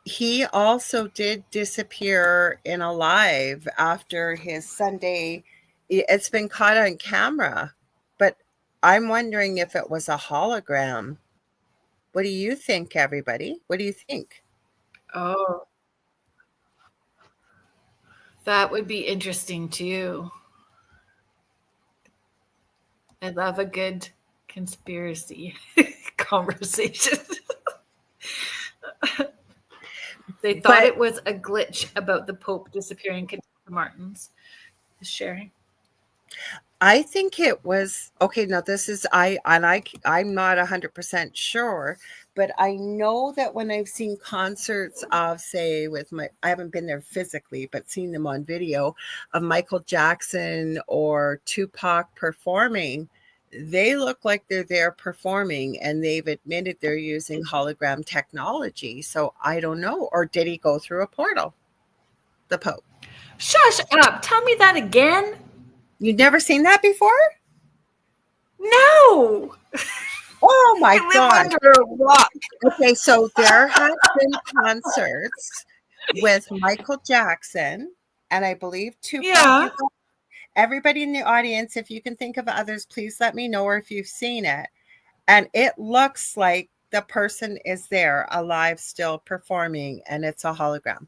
He also did disappear in a live after his Sunday. It's been caught on camera, but I'm wondering if it was a hologram. What do you think, everybody? What do you think? Oh, that would be interesting too. I love a good conspiracy conversation. They thought it was a glitch about the Pope disappearing. Martin's is sharing. I think it was okay. Now this is I'm not 100% sure, but I know that when I've seen concerts of, say, I haven't been there physically, but seen them on video of Michael Jackson or Tupac performing, they look like they're there performing, and they've admitted they're using hologram technology. So I don't know. Or did he go through a portal? The Pope. Shush up. Tell me that again. You've never seen that before? No. Oh my God. Under a rock. Okay, so there have been concerts with Michael Jackson, and I believe Tupac. Yeah. Everybody in the audience, if you can think of others, please let me know, or if you've seen it. And it looks like the person is there alive, still performing, and it's a hologram.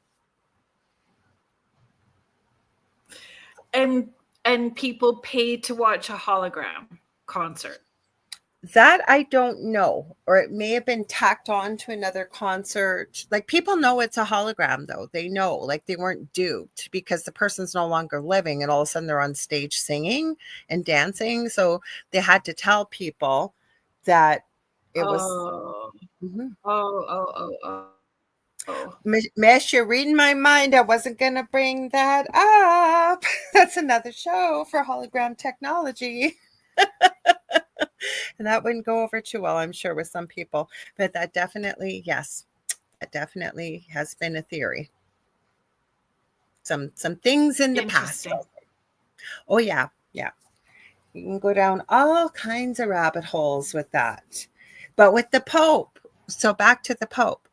And people pay to watch a hologram concert. That I don't know, or it may have been tacked on to another concert. Like, people know it's a hologram, though. They know, like, they weren't duped because the person's no longer living and all of a sudden they're on stage singing and dancing. So they had to tell people that it was. Oh, Mhm. oh. Miss, you're reading my mind. I wasn't going to bring that up. That's another show for hologram technology. And that wouldn't go over too well, I'm sure, with some people. But that definitely, yes, that definitely has been a theory. Some things in the past. Interesting. Oh yeah, yeah. You can go down all kinds of rabbit holes with that. But with the Pope, so back to the Pope.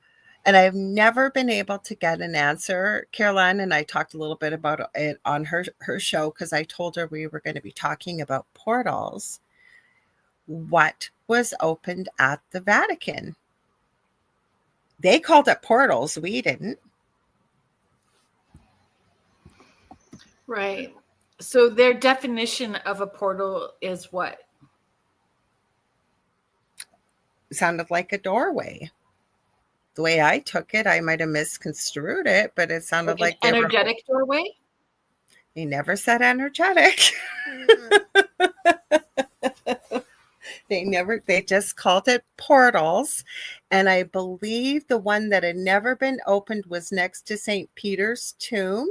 And I've never been able to get an answer. Caroline and I talked a little bit about it on her show because I told her we were going to be talking about portals. What was opened at the Vatican? They called it portals. We didn't. Right. So their definition of a portal is what? It sounded like a doorway. The way I took it, I might have misconstrued it, but it sounded Like like an they were. energetic doorway? They never said energetic. They just called it portals. And I believe the one that had never been opened was next to St. Peter's tomb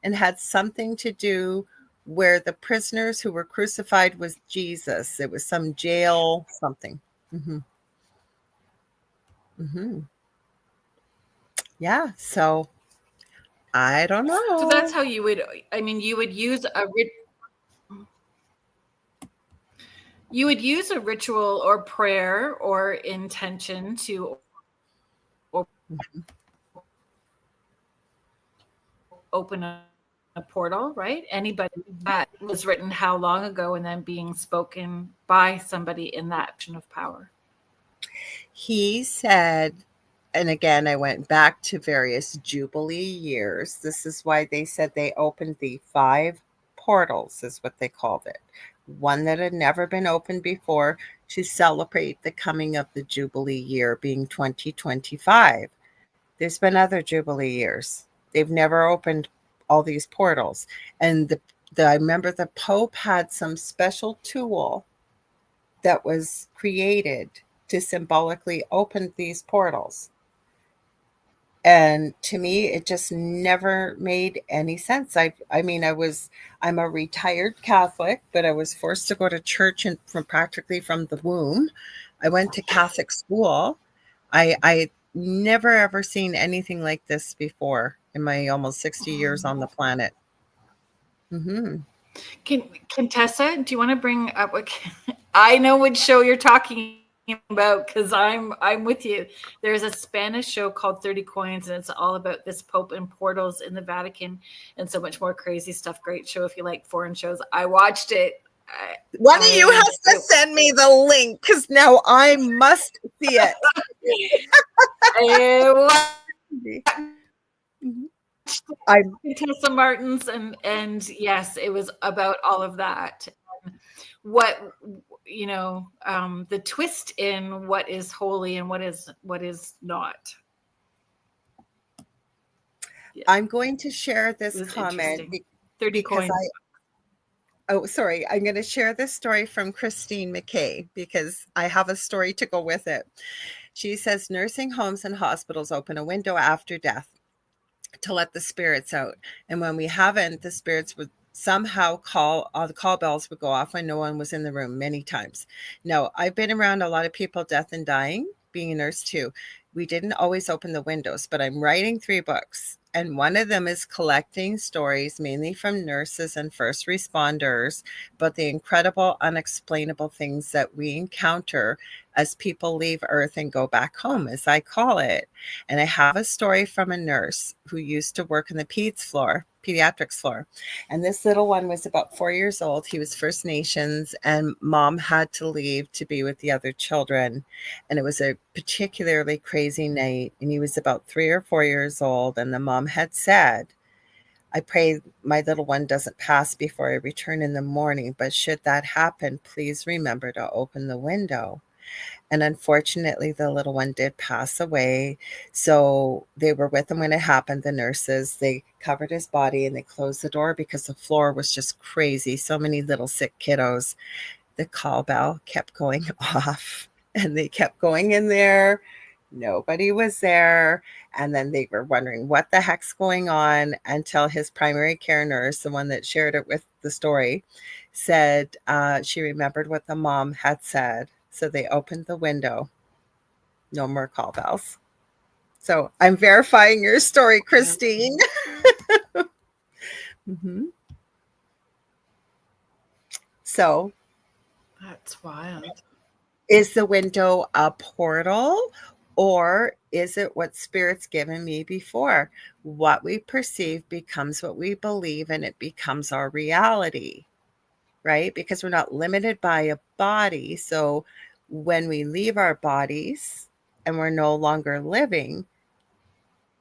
and had something to do where the prisoners who were crucified was Jesus. It was some jail something. Mm-hmm. Mm-hmm. Yeah. So I don't know. So that's how you would, I mean, you would use a ritual or prayer or intention to open a portal, right? Anybody that was written how long ago and then being spoken by somebody in that position of power. He said, and again, I went back to various Jubilee years. This is why they said they opened the 5 portals, is what they called it. One that had never been opened before to celebrate the coming of the Jubilee year being 2025. There's been other Jubilee years. They've never opened all these portals. And I remember the Pope had some special tool that was created to symbolically open these portals. And to me, it just never made any sense. I'm a retired Catholic, but I was forced to go to church and from the womb. I went to Catholic school. I never ever seen anything like this before in my almost 60 years on the planet. Mm-hmm. Can Tessa, do you want to bring up what I know which show you're talking about because I'm with you. There's a Spanish show called 30 Coins and it's all about this Pope and portals in the Vatican and so much more crazy stuff. Great show if you like foreign shows. I watched it. One of you has to send me the link because now I must see it. I'm Tessa Martins and yes, it was about all of that. And what the twist in what is holy and what is not. Yeah. I'm going to share this comment 30 because I'm going to share this story from Christine McKay because I have a story to go with it. She says nursing homes and hospitals open a window after death to let the spirits out. And when we haven't, the spirits would somehow the call bells would go off when no one was in the room many times. Now, I've been around a lot of people, death and dying, being a nurse too. We didn't always open the windows, but I'm writing 3 books. And one of them is collecting stories, mainly from nurses and first responders, about the incredible, unexplainable things that we encounter as people leave Earth and go back home, as I call it. And I have a story from a nurse who used to work in the pediatrics floor. And this little one was about 4 years old. He was First Nations, and mom had to leave to be with the other children. And it was a particularly crazy night. And he was about 3 or 4 years old. And the mom had said, I pray my little one doesn't pass before I return in the morning, but should that happen, please remember to open the window. And unfortunately, the little one did pass away. So they were with him when it happened, the nurses. They covered his body and they closed the door because the floor was just crazy. So many little sick kiddos. The call bell kept going off and they kept going in there. Nobody was there. And then they were wondering what the heck's going on until his primary care nurse, the one that shared it with the story, said she remembered what the mom had said. So they opened the window. No more call bells. So I'm verifying your story, Christine. Mm-hmm. So that's wild. Is the window a portal, or is it what Spirit's given me before? What we perceive becomes what we believe, and it becomes our reality, right? Because we're not limited by a body. So when we leave our bodies and we're no longer living,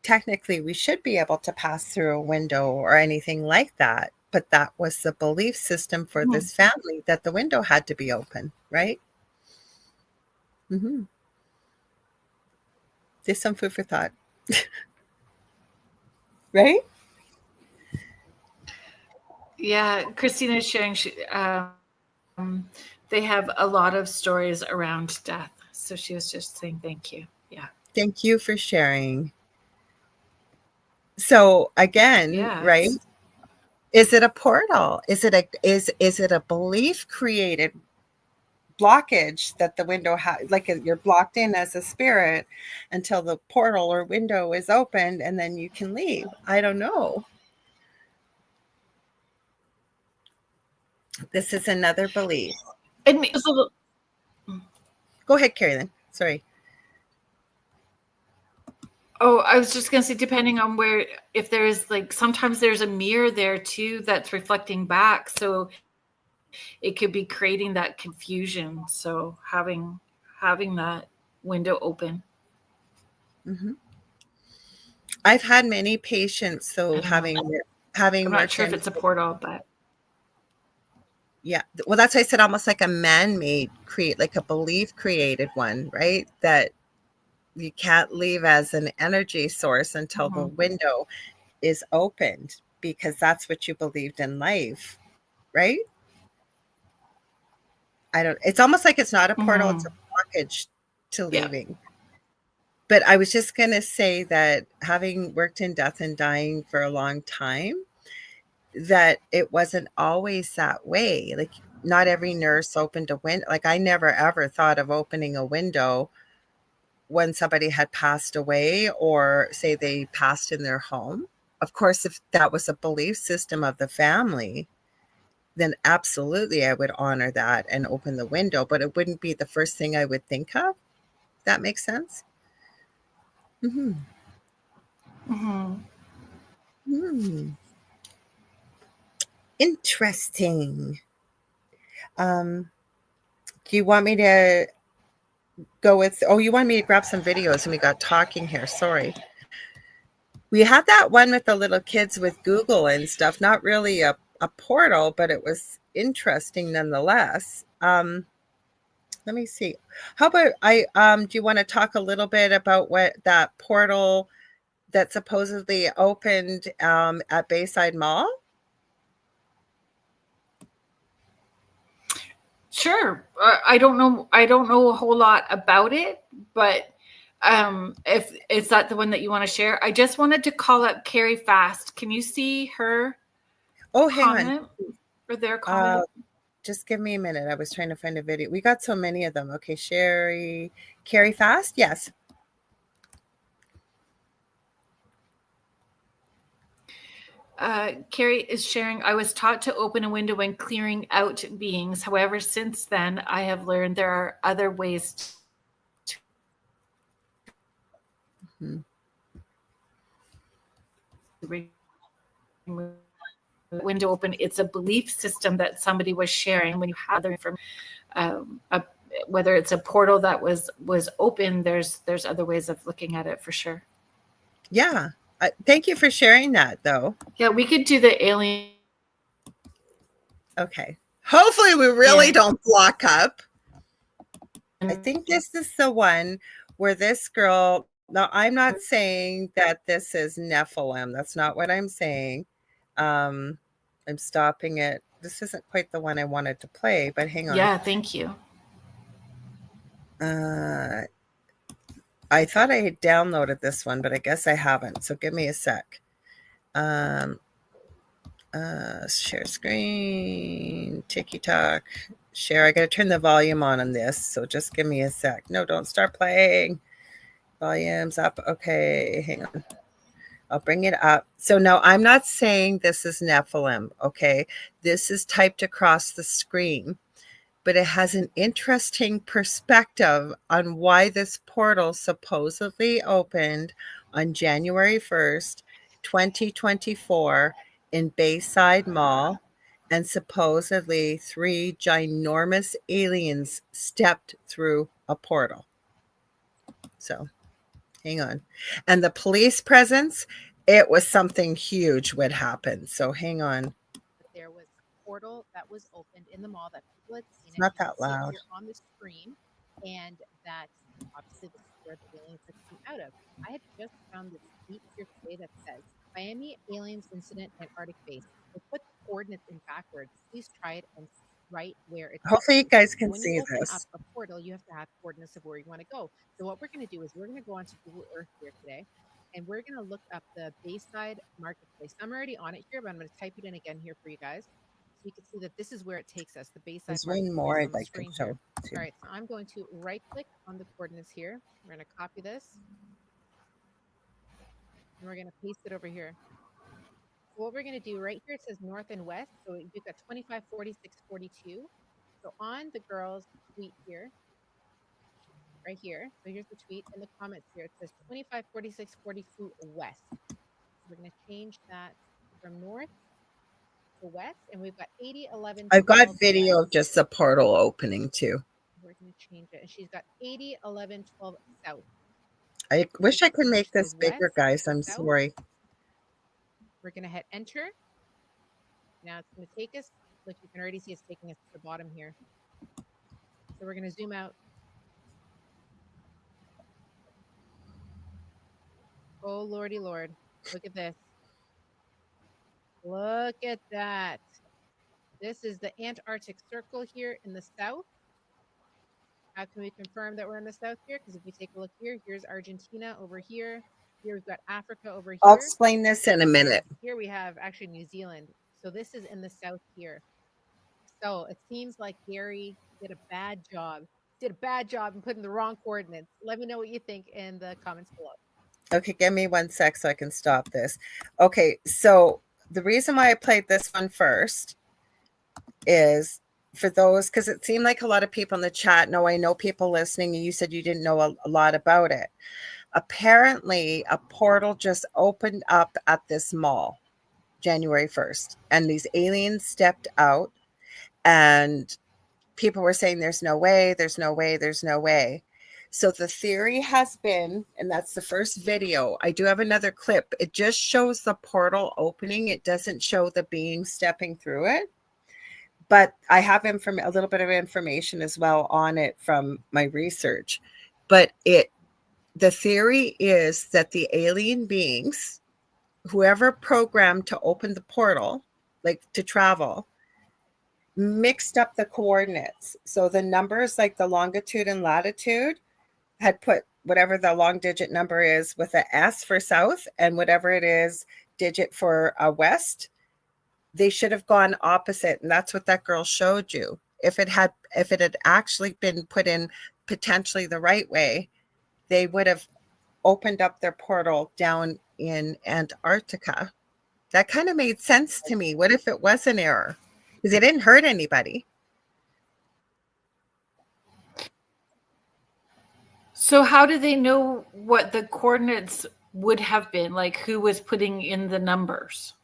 technically we should be able to pass through a window or anything like that. But that was the belief system for this family, that the window had to be open, right? Mm-hmm. There's some food for thought. Right? Yeah, Christina is sharing. They have a lot of stories around death. So she was just saying thank you. Yeah. Thank you for sharing. So again, right? Is it a portal? Is it a belief created blockage that the window like you're blocked in as a spirit until the portal or window is opened and then you can leave? I don't know. This is another belief. Go ahead, Kerrilynn. Sorry. Oh, I was just going to say, depending on where, if there's like, sometimes there's a mirror there too that's reflecting back. So it could be creating that confusion. So having that window open. Mm-hmm. I've had many patients, so having I'm not sure if it's a portal, but yeah. Well, that's why I said almost like a man-made like a belief created one, right? That you can't leave as an energy source until the window is opened, because that's what you believed in life, right? It's almost like it's not a portal, it's a blockage to leaving. Yeah. But I was just going to say that having worked in death and dying for a long time, that it wasn't always that way. Like not every nurse opened a window. Like I never ever thought of opening a window when somebody had passed away, or say they passed in their home. Of course, if that was a belief system of the family, then absolutely I would honor that and open the window, but it wouldn't be the first thing I would think of. That makes sense? Mm-hmm. Mm-hmm. Mm. Interesting. Do you want me to go with, you want me to grab some videos, and we got talking here. Sorry. We had that one with the little kids with Google and stuff, not really a portal, but it was interesting nonetheless. Let me see. How about do you want to talk a little bit about what that portal that supposedly opened at Bayside Mall? Sure. I don't know a whole lot about it, but if is that the one that you want to share? I just wanted to call up Carrie Fast. Can you see her? Oh, hang on. Or their comment? Just give me a minute. I was trying to find a video. We got so many of them. Okay, Carrie Fast? Yes. Carrie is sharing, I was taught to open a window when clearing out beings. However, since then, I have learned there are other ways to remove the window open. It's a belief system that somebody was sharing. When you have other information, whether it's a portal that was open, there's other ways of looking at it for sure. Yeah. Thank you for sharing that, though. Yeah, we could do the alien. Okay. Hopefully we really don't block up. I think this is the one where this girl, now I'm not saying that this is Nephilim. That's not what I'm saying. I'm stopping it. This isn't quite the one I wanted to play, but hang on. Yeah, thank you. I thought I had downloaded this one, but I guess I haven't. So give me a sec. Share screen, TikTok, share. I got to turn the volume on this. So just give me a sec. No, don't start playing. Volume's up. Okay, hang on. I'll bring it up. So no, I'm not saying this is Nephilim. Okay, this is typed across the screen, but it has an interesting perspective on why this portal supposedly opened on January 1st, 2024 in Bayside Mall, and supposedly 3 ginormous aliens stepped through a portal. So hang on. And the police presence, it was something huge would happen. So hang on. There was a portal that was opened in the mall that people had seen. It's not that loud. Here on the screen, and that obviously this is where the aliens had come out of. I had just found this tweet here today that says Miami aliens incident Antarctic base. They put the coordinates in backwards. Please try it and right where it's. Hopefully you guys can when see you open this. up a portal, you have to have coordinates of where you want to go. So what we're going to do is we're going to go onto Google Earth here today, and we're going to look up the Bayside Marketplace. I'm already on it here, but I'm going to type it in again here for you guys. So you can see that this is where it takes us, the Bayside There's Marketplace. one more on I'd the like to screen show here. too. All right, so I'm going to right click on the coordinates here. We're going to copy this, and we're going to paste it over here. So what we're going to do right here, it says north and west. So you've got 25, 46, 42. So on the girl's tweet here, right here. So here's the tweet in the comments here. It says 25, 46, 42 west. So we're going to change that from north to west. And we've got 80, 11, 12 I've got video west. of just the portal opening too. We're going to change it. And she's got 80, 11, 12 south. I wish I could make this bigger, west, guys. I'm south. sorry. We're going to hit enter. Now it's going to take us, like you can already see it's taking us to the bottom here. So we're going to zoom out. Oh, Lordy Lord. Look at this. Look at that. This is the Antarctic Circle here in the south. How can we confirm that we're in the south here? Because if we take a look here, here's Argentina over here. Here we've got Africa over here. I'll explain this in a minute. Here we have actually New Zealand. So this is in the south here. So it seems like Gary did a bad job. Did a bad job in putting the wrong coordinates. Let me know what you think in the comments below. Okay, give me 1 sec so I can stop this. Okay, so the reason why I played this one first is for those, because it seemed like a lot of people in the chat know, I know people listening, and you said you didn't know a lot about it. Apparently, a portal just opened up at this mall January 1st, and these aliens stepped out, and people were saying there's no way, there's no way, there's no way. So the theory has been, and that's the first video. I do have another clip. It just shows the portal opening. It doesn't show the being stepping through it. But I have a little bit of information as well on it from my research. But the theory is that the alien beings, whoever programmed to open the portal, like to travel, mixed up the coordinates. So the numbers, like the longitude and latitude, had put whatever the long digit number is with an S for south and whatever it is digit for west. They should have gone opposite, and that's what that girl showed you. If it had actually been put in potentially the right way, they would have opened up their portal down in Antarctica. That kind of made sense to me. What if it was an error? Because it didn't hurt anybody. So how do they know what the coordinates would have been? Like, who was putting in the numbers?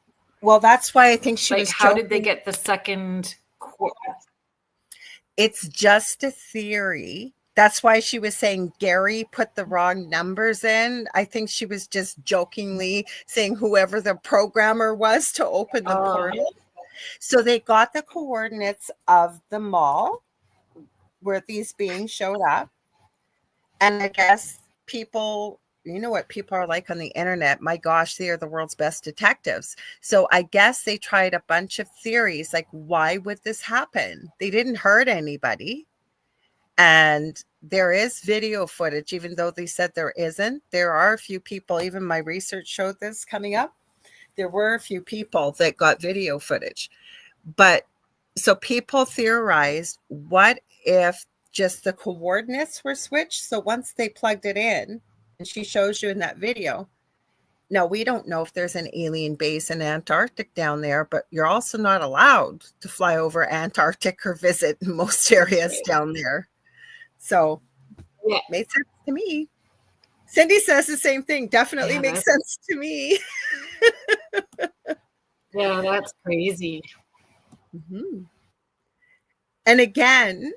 Well, that's why I think she was how joking. did they get the second coordinate? It's just a theory That's why she was saying Gary put the wrong numbers in. I think she was just jokingly saying whoever the programmer was to open the portal. So they got the coordinates of the mall where these beings showed up. And I guess people, you know what people are like on the internet. My gosh, they are the world's best detectives. So I guess they tried a bunch of theories like, why would this happen? They didn't hurt anybody. And there is video footage, even though they said there isn't. There are a few people, even my research showed this coming up. There were a few people that got video footage. But so people theorized, what if just the coordinates were switched? So once they plugged it in, and she shows you in that video, now we don't know if there's an alien base in Antarctic down there, but you're also not allowed to fly over Antarctic or visit most areas down there. So yeah, made sense to me. Cindy says the same thing. Definitely makes sense to me. Yeah, that's crazy. Mm-hmm. And again,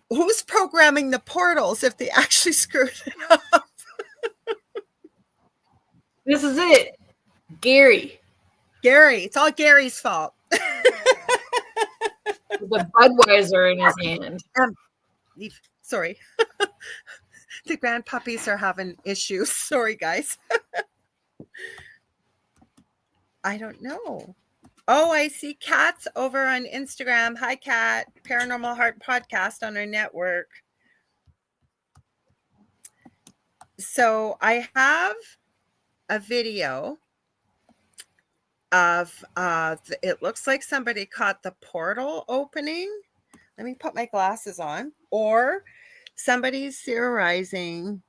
who's programming the portals if they actually screwed it up? This is it. Gary. It's all Gary's fault. The Budweiser in his hand. Sorry. The grandpuppies are having issues. Sorry, guys. I don't know. Oh, I see Kat's over on Instagram. Hi, Kat. Paranormal Heart Podcast on our network. So I have a video of it looks like somebody caught the portal opening. Let me put my glasses on. Or somebody's theorizing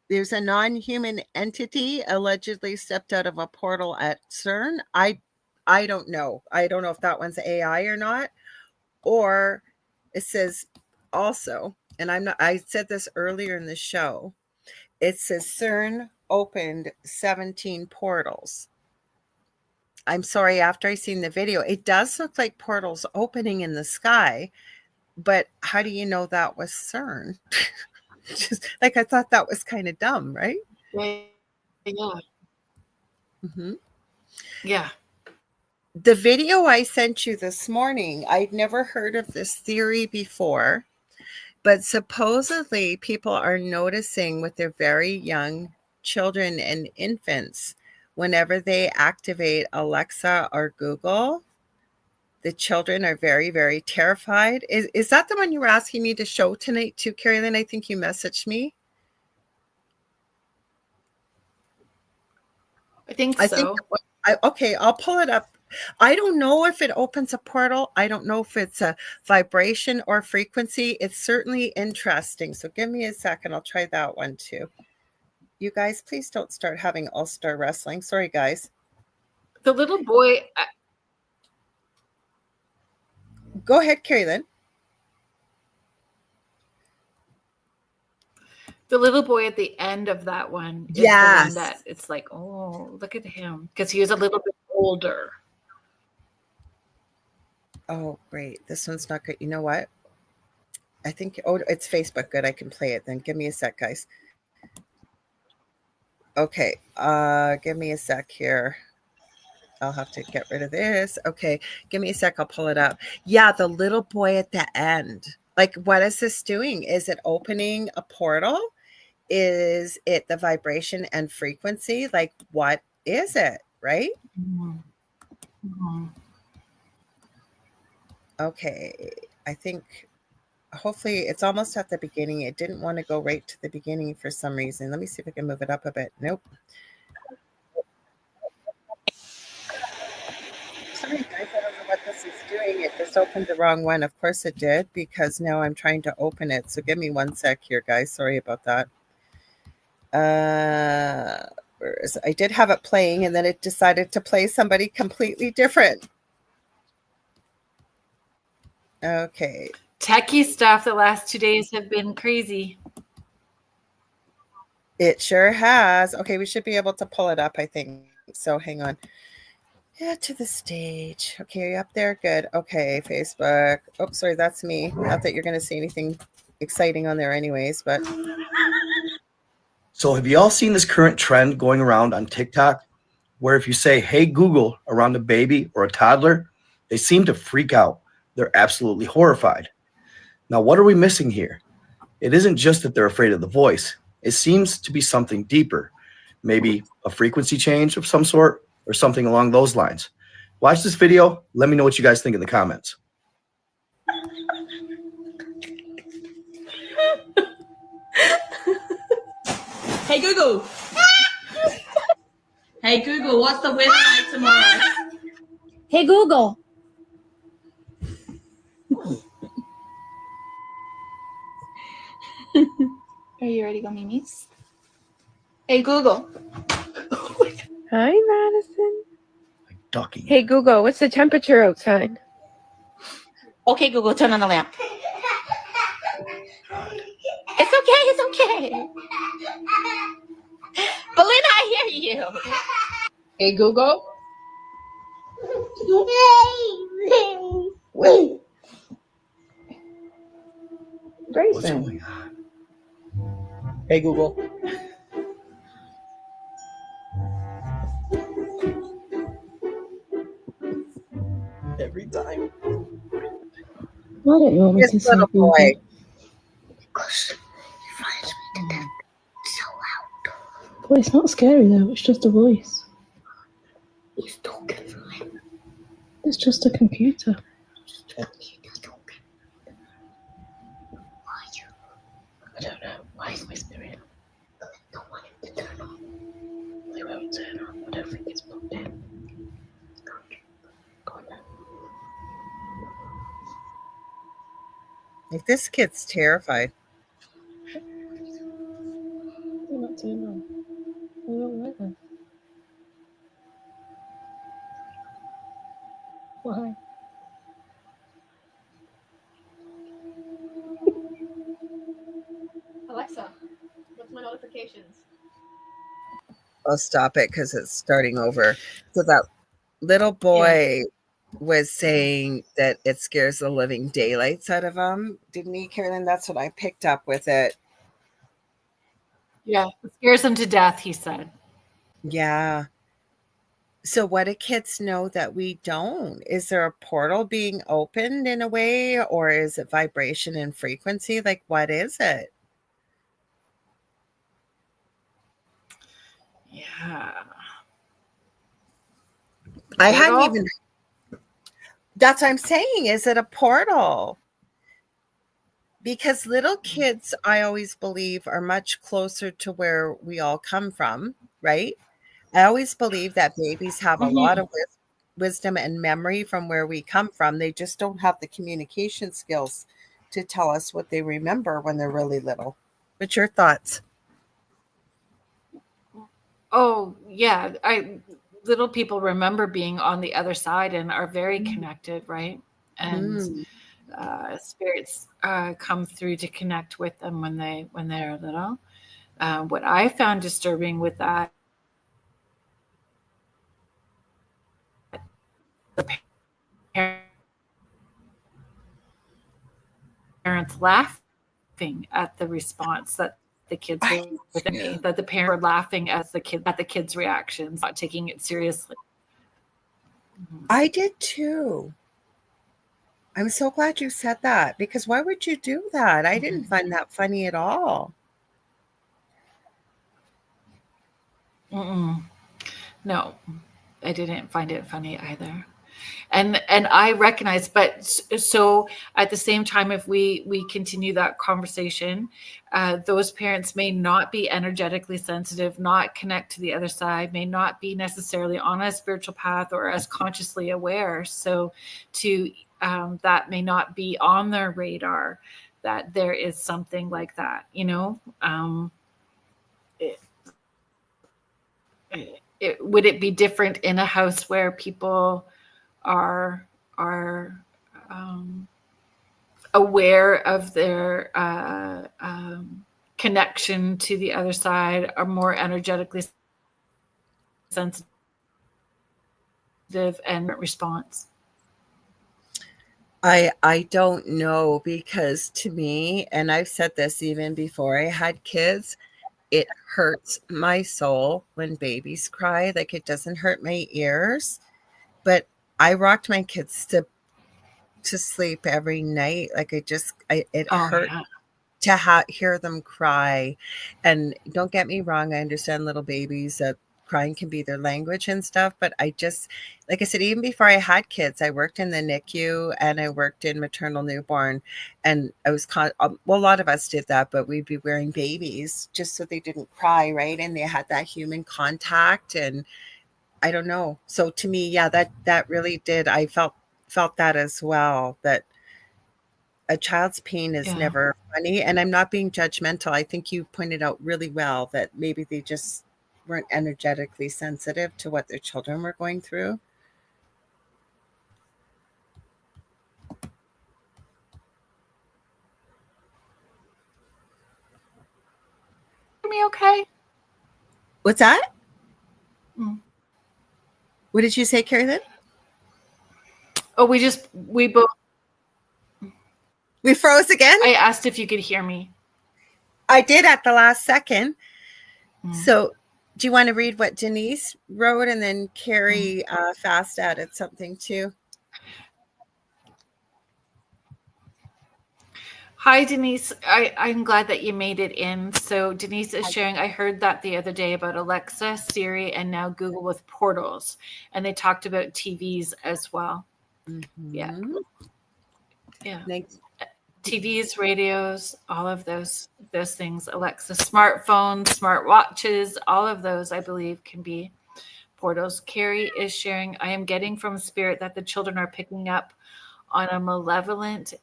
there's a non-human entity allegedly stepped out of a portal at CERN. I don't know. I don't know if that one's AI or not. Or it says also, and I said this earlier in the show, it says CERN opened 17 portals. I'm sorry, after I seen the video, it does look like portals opening in the sky, but how do you know that was CERN? Just like, I thought that was kind of dumb, right? Yeah. Mm-hmm. Yeah. The video I sent you this morning, I'd never heard of this theory before, but supposedly people are noticing with their very young children and infants, whenever they activate Alexa or Google, the children are very, very terrified. Is that the one you were asking me to show tonight too, Kerrilynn? I think you messaged me. I think so. Okay, I'll pull it up. I don't know if it opens a portal. I don't know if it's a vibration or frequency. It's certainly interesting. So give me a second. I'll try that one too. You guys, please don't start having all-star wrestling. Sorry, guys. The little boy. Go ahead, Kerrilynn. The little boy at the end of that one is the one that it's like, oh, look at him. Because he was a little bit older. Oh, great. This one's not good. You know what? I think, it's Facebook. Good. I can play it then. Give me a sec, guys. Okay. Give me a sec here. I'll have to get rid of this. Okay. Give me a sec. I'll pull it up. Yeah. The little boy at the end. Like, what is this doing? Is it opening a portal? Is it the vibration and frequency? Like, what is it? Right? Mm-hmm. Mm-hmm. Okay. I think hopefully it's almost at the beginning. It didn't want to go right to the beginning for some reason. Let me see if I can move it up a bit. Nope. Sorry, guys. I don't know what this is doing. It just opened the wrong one. Of course it did, because now I'm trying to open it. So give me one sec here, guys. Sorry about that. I did have it playing, and then it decided to play somebody completely different. Okay. Techie stuff the last 2 days have been crazy. It sure has. Okay, we should be able to pull it up, I think. So hang on. Yeah, to the stage. Okay, are you up there? Good. Okay, Facebook. Oh, sorry, that's me. Not that you're going to see anything exciting on there anyways, but... So have you all seen this current trend going around on TikTok where if you say, hey, Google, around a baby or a toddler, they seem to freak out. They're absolutely horrified. Now, what are we missing here? It isn't just that they're afraid of the voice. It seems to be something deeper, maybe a frequency change of some sort or something along those lines. Watch this video. Let me know what you guys think in the comments. Hey Google. Hey Google, what's the weather like tomorrow? Hey Google. Are you ready to go, Mimis? Hey Google. Hi, Madison. Ducky. Hey Google, what's the temperature outside? Okay, Google, turn on the lamp. It's okay, it's okay. Belinda, I hear you. Hey Google. What's going on? Hey Google. Every time. I don't know what This to say. little boy. Because he finds me to death so loud. Well, it's not scary though, it's just a voice. He's talking for him. It's just a computer. Just a computer talking. Why are you? I don't know. Why is whispering? I don't want him to turn on. They won't turn on. I don't think it's plugged in. Go on now. Like, this kid's terrified. They're not turned on. They're not right then. Why? Alexa, what's my notifications? I'll stop it because it's starting over. So that little boy was saying that it scares the living daylights out of him. Didn't he, Kerrilynn? That's what I picked up with it. Yeah, it scares them to death, he said. Yeah. So what do kids know that we don't? Is there a portal being opened in a way, or is it vibration and frequency? Like, what is it? Yeah. I hadn't Portal? even... That's what I'm saying. Is it a portal? Because little kids, I always believe, are much closer to where we all come from, right? I always believe that babies have a lot of wisdom and memory from where we come from. They just don't have the communication skills to tell us what they remember when they're really little. What's your thoughts? Oh, yeah. Little people remember being on the other side and are very connected, right? And spirits come through to connect with them when they're little. What I found disturbing with that, the parents laughing at the response that the kids were within me, that the parents were laughing at the kids' reactions, not taking it seriously. I did too. I'm so glad you said that, because why would you do that? I didn't find that funny at all. No, I didn't find it funny either. And I recognize, but so at the same time, if we continue that conversation, those parents may not be energetically sensitive, not connect to the other side, may not be necessarily on a spiritual path or as consciously aware. So that may not be on their radar that there is something like that, you know. Would it be different in a house where people are aware of their connection to the other side, are more energetically sensitive and response? I don't know, because to me, and I've said this even before I had kids, it hurts my soul when babies cry. Like, it doesn't hurt my ears, but I rocked my kids to sleep every night. Like, it hurt to hear them cry. And don't get me wrong, I understand little babies that crying can be their language and stuff, but I just, like I said, even before I had kids, I worked in the NICU and I worked in maternal newborn, and I was well, a lot of us did that, but we'd be wearing babies just so they didn't cry, right? And they had that human contact, and I don't know. So to me, yeah, that really did. I felt that as well, that a child's pain is never funny. And I'm not being judgmental. I think you pointed out really well that maybe they just weren't energetically sensitive to what their children were going through. Me okay? What's that? What did you say, Kerrilynn? Oh, we both. We froze again? I asked if you could hear me. I did at the last second. So do you want to read what Denise wrote, and then Carrie fast added something too? Hi, Denise. I'm glad that you made it in. So Denise is sharing, I heard that the other day about Alexa, Siri, and now Google with portals. And they talked about TVs as well. Mm-hmm. Yeah. Thanks. TVs, radios, all of those things. Alexa, smartphones, smartwatches, all of those, I believe, can be portals. Carrie is sharing, I am getting from spirit that the children are picking up on a malevolent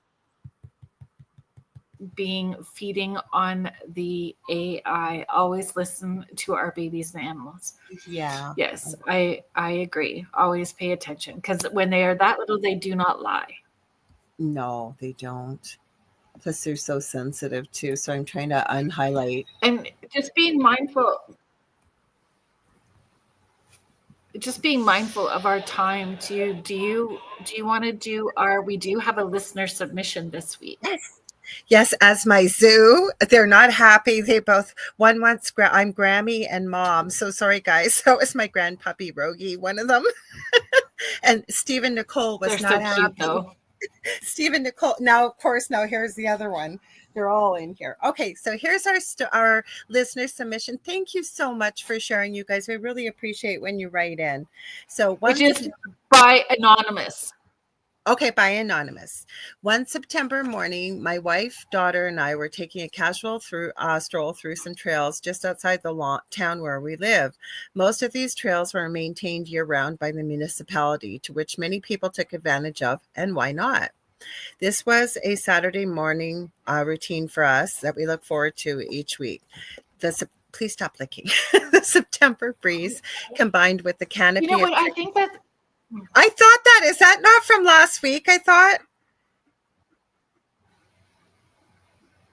being feeding on the AI. Always listen to our babies and animals. Yeah. Yes, I agree. Always pay attention, because when they are that little, they do not lie. No, they don't. Plus, they're so sensitive too. So I'm trying to unhighlight. And just being mindful of our time too. Do you want to do we do have a listener submission this week? Yes, as my zoo, they're not happy. They both, one wants, I'm Grammy and Mom. So sorry, guys. So it was my grandpuppy Rogie, one of them. And Stephen Nicole was They're not so happy. cute, though. Stephen Nicole. Now, of course, here's the other one. They're all in here. Okay, so here's our listener submission. Thank you so much for sharing, you guys. We really appreciate when you write in. So which is by Anonymous. Okay, by Anonymous. One September morning, my wife, daughter, and I were taking a casual stroll through some trails just outside the town where we live. Most of these trails were maintained year-round by the municipality, to which many people took advantage of, and why not? This was a Saturday morning routine for us that we look forward to each week. Please stop licking. The September breeze combined with the canopy. You know what? I think that. I thought that. Is that not from last week? I thought.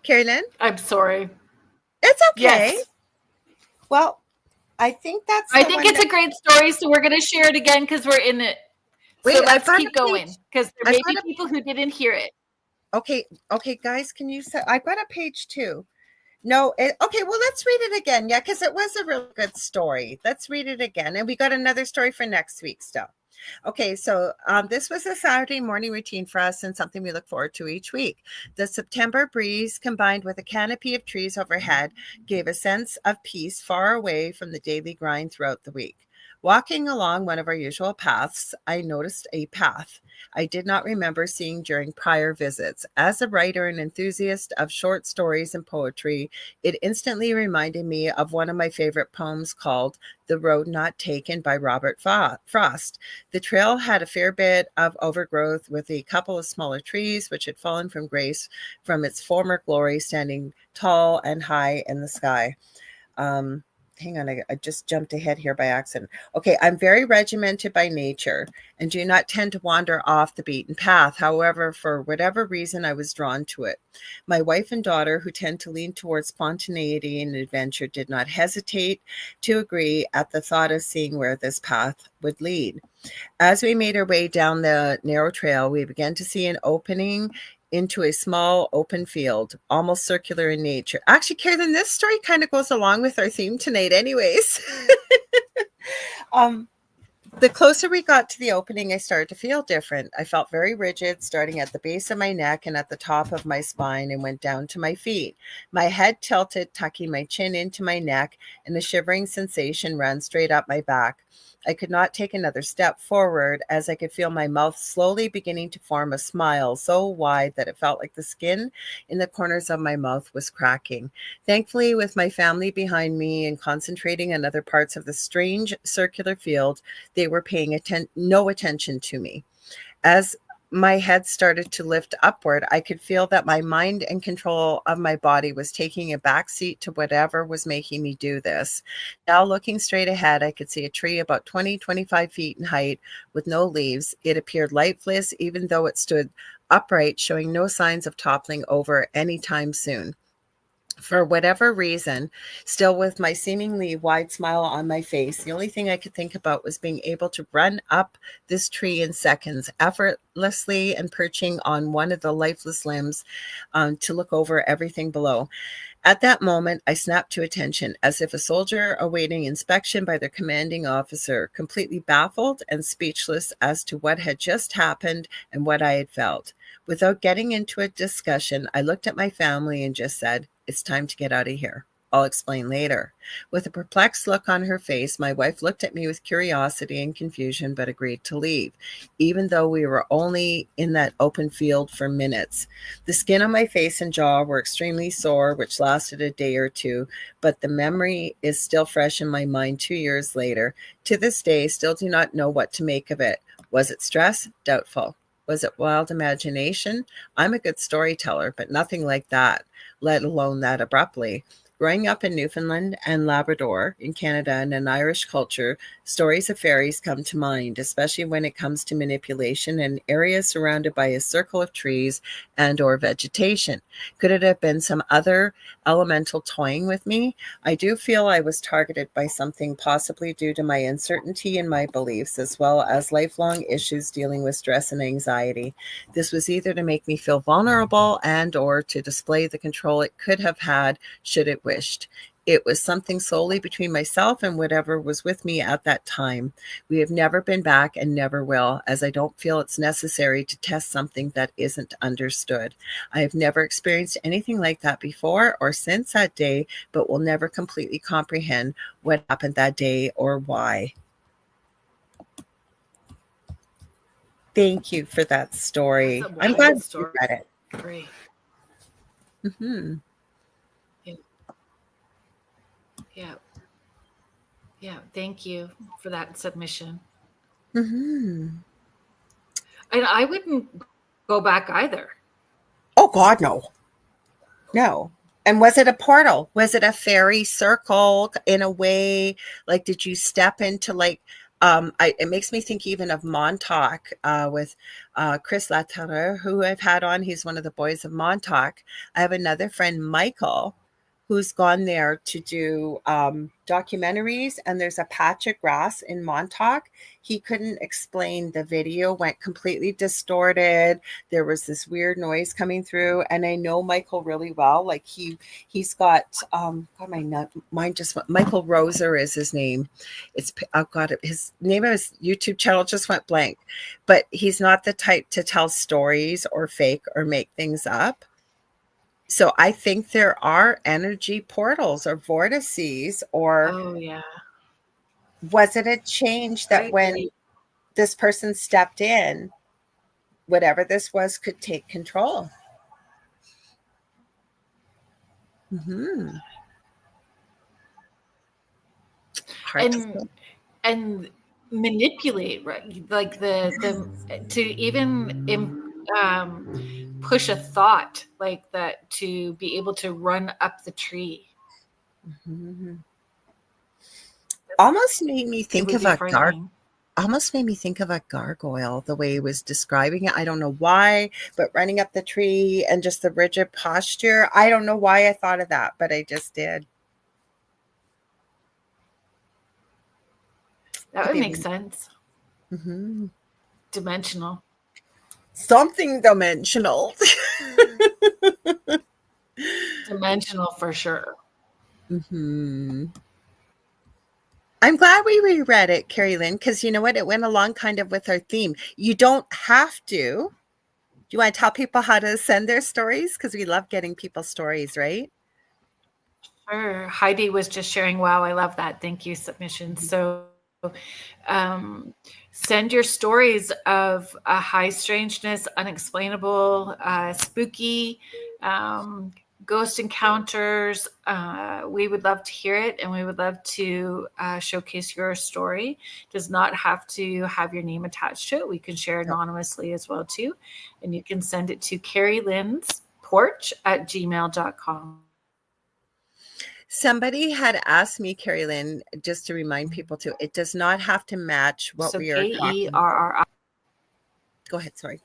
Kerrilynn? I'm sorry. It's okay. Yes. Well, I think that's. I think it's a great story, so we're going to share it again because we're in it. Wait, so let's keep going, because there may be people who didn't hear it. Okay, guys, can you say? I've got a page 2. No, okay, well, let's read it again. Yeah, because it was a real good story. Let's read it again. And we got another story for next week still. Okay, so this was a Saturday morning routine for us and something we look forward to each week. The September breeze combined with a canopy of trees overhead gave a sense of peace far away from the daily grind throughout the week. Walking along one of our usual paths, I noticed a path I did not remember seeing during prior visits. As a writer and enthusiast of short stories and poetry, it instantly reminded me of one of my favorite poems called The Road Not Taken by Robert Frost. The trail had a fair bit of overgrowth with a couple of smaller trees which had fallen from grace from its former glory, standing tall and high in the sky. hang on, I just jumped ahead here by accident. Okay, I'm very regimented by nature and do not tend to wander off the beaten path. However, for whatever reason, I was drawn to it. My wife and daughter, who tend to lean towards spontaneity and adventure, did not hesitate to agree at the thought of seeing where this path would lead. As we made our way down the narrow trail, we began to see an opening into a small open field, almost circular in nature. Actually, Kerrilynn, this story kind of goes along with our theme tonight anyways. The closer we got to the opening, I started to feel different. I felt very rigid, starting at the base of my neck and at the top of my spine, and went down to my feet. My head tilted, tucking my chin into my neck, and a shivering sensation ran straight up my back. I could not take another step forward, as I could feel my mouth slowly beginning to form a smile so wide that it felt like the skin in the corners of my mouth was cracking. Thankfully, with my family behind me and concentrating on other parts of the strange circular field, they were paying no attention to me. As my head started to lift upward, I could feel that my mind and control of my body was taking a backseat to whatever was making me do this. Now, looking straight ahead, I could see a tree about 20-25 feet in height with no leaves. It appeared lifeless, even though it stood upright, showing no signs of toppling over anytime soon. For whatever reason, still with my seemingly wide smile on my face, the only thing I could think about was being able to run up this tree in seconds, effortlessly, and perching on one of the lifeless limbs to look over everything below. At that moment, I snapped to attention, as if a soldier awaiting inspection by their commanding officer, completely baffled and speechless as to what had just happened and what I had felt. Without getting into a discussion, I looked at my family and just said, "It's time to get out of here. I'll explain later." With a perplexed look on her face, my wife looked at me with curiosity and confusion, but agreed to leave, even though we were only in that open field for minutes. The skin on my face and jaw were extremely sore, which lasted a day or two, but the memory is still fresh in my mind 2 years later. To this day, still do not know what to make of it. Was it stress? Doubtful. Was it wild imagination? I'm a good storyteller, but nothing like that, let alone that abruptly. Growing up in Newfoundland and Labrador in Canada and an Irish culture, stories of fairies come to mind, especially when it comes to manipulation in areas surrounded by a circle of trees and or vegetation. Could it have been some other elemental toying with me? I do feel I was targeted by something, possibly due to my uncertainty in my beliefs, as well as lifelong issues dealing with stress and anxiety. This was either to make me feel vulnerable and or to display the control it could have had should it wished. It was something solely between myself and whatever was with me at that time. We have never been back and never will, as I don't feel it's necessary to test something that isn't understood. I have never experienced anything like that before or since that day, but will never completely comprehend what happened that day or why. Thank you for that story. I'm glad you read it. Great. Mm-hmm. Yeah. Yeah. Thank you for that submission. Mm-hmm. And I wouldn't go back either. Oh, God, no. No. And was it a portal? Was it a fairy circle in a way? Like, did you step into like, it makes me think even of Montauk with Chris Latour, who I've had on. He's one of the boys of Montauk. I have another friend, Michael, who's gone there to do documentaries, and there's a patch of grass in Montauk. He couldn't explain, the video went completely distorted. There was this weird noise coming through, and I know Michael really well. Like he's got God, my mind just went. Michael Roser is his name. It's his name of his YouTube channel just went blank, but he's not the type to tell stories or fake or make things up. So I think there are energy portals or vortices, or was it a change that when this person stepped in, whatever this was could take control? Mm-hmm. And manipulate, right? Like the to even push a thought like that, to be able to run up the tree. Mm-hmm. almost made me It think would of be a frightening. gargoyle, the way he was describing it. I don't know why, but running up the tree and just the rigid posture. I don't know why I thought of that, but I just did. That Could would be make me. sense. Mhm. Dimensional. Something dimensional. Dimensional for sure. Hmm. I'm glad we reread it, Kerrilynn, because you know what? It went along kind of with our theme. You don't have to. Do you want to tell people how to send their stories? Because we love getting people's stories, right? Sure. Heidi was just sharing, wow, I love that. Thank you, submission. So send your stories of high strangeness, unexplainable, spooky, ghost encounters. We would love to hear it, and we would love to showcase your story. It does not have to have your name attached to it. We can share anonymously as well too, and you can send it to kerrilynnsporch@gmail.com. Somebody had asked me, Kerrilynn, just to remind people too, it does not have to match what So we are talking about. Kerri. Go ahead, sorry.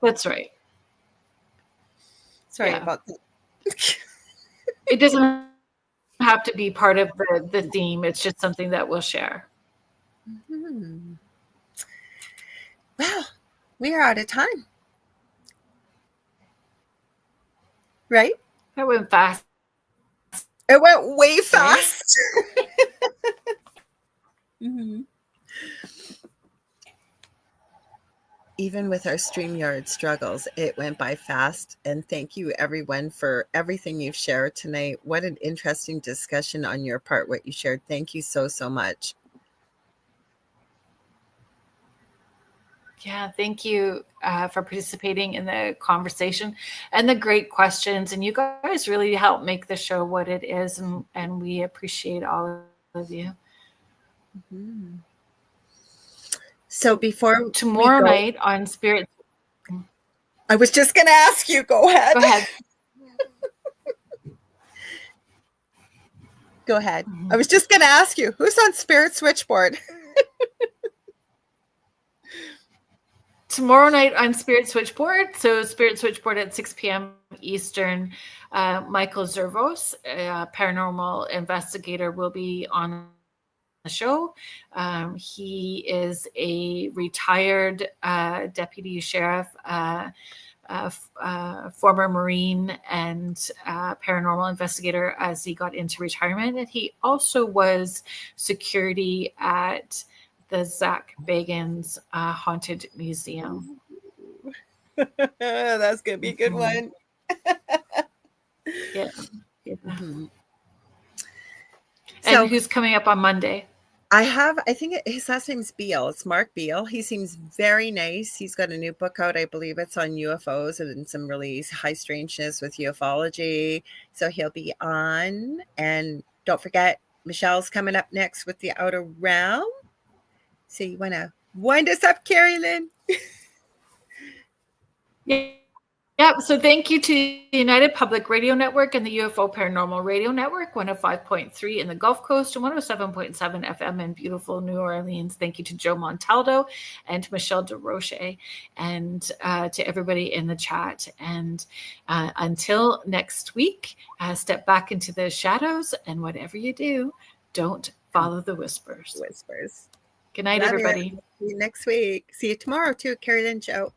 That's right. Sorry Yeah. about that. It doesn't have to be part of the theme. It's just something that we'll share. Hmm. Well, we are out of time. Right? That went fast. It went way fast. Mhm. Even with our StreamYard struggles, it went by fast. And thank you, everyone, for everything you've shared tonight. What an interesting discussion on your part, what you shared. Thank you so, so much. Yeah, thank you for participating in the conversation and the great questions. And you guys really help make the show what it is. And we appreciate all of you. Mm-hmm. So before tomorrow night on Spirit, I was just going to ask you. Go ahead. Go ahead. Go ahead. I was just going to ask you, who's on Spirit Switchboard? Tomorrow night on Spirit Switchboard. So Spirit Switchboard at 6 p.m. Eastern. Michael Zervos, a paranormal investigator, will be on the show. He is a retired deputy sheriff, former Marine and paranormal investigator as he got into retirement. And he also was security at the Zach Bagans Haunted Museum. That's going to be a good one. Yeah. Mm-hmm. And so, who's coming up on Monday? I think his last name's Beal. It's Mark Beal. He seems very nice. He's got a new book out. I believe it's on UFOs and some really high strangeness with ufology. So he'll be on. And don't forget, Michelle's coming up next with the Outer Realm. So you want to wind us up, Kerrilynn? Yeah, so thank you to the United Public Radio Network and the UFO Paranormal Radio Network, 105.3 in the Gulf Coast and 107.7 FM in beautiful New Orleans. Thank you to Joe Montaldo and Michelle DeRoche and to everybody in the chat. And until next week, step back into the shadows, and whatever you do, don't follow the whispers. Good night, everybody. See you next week. See you tomorrow too, Kerrilynn Show.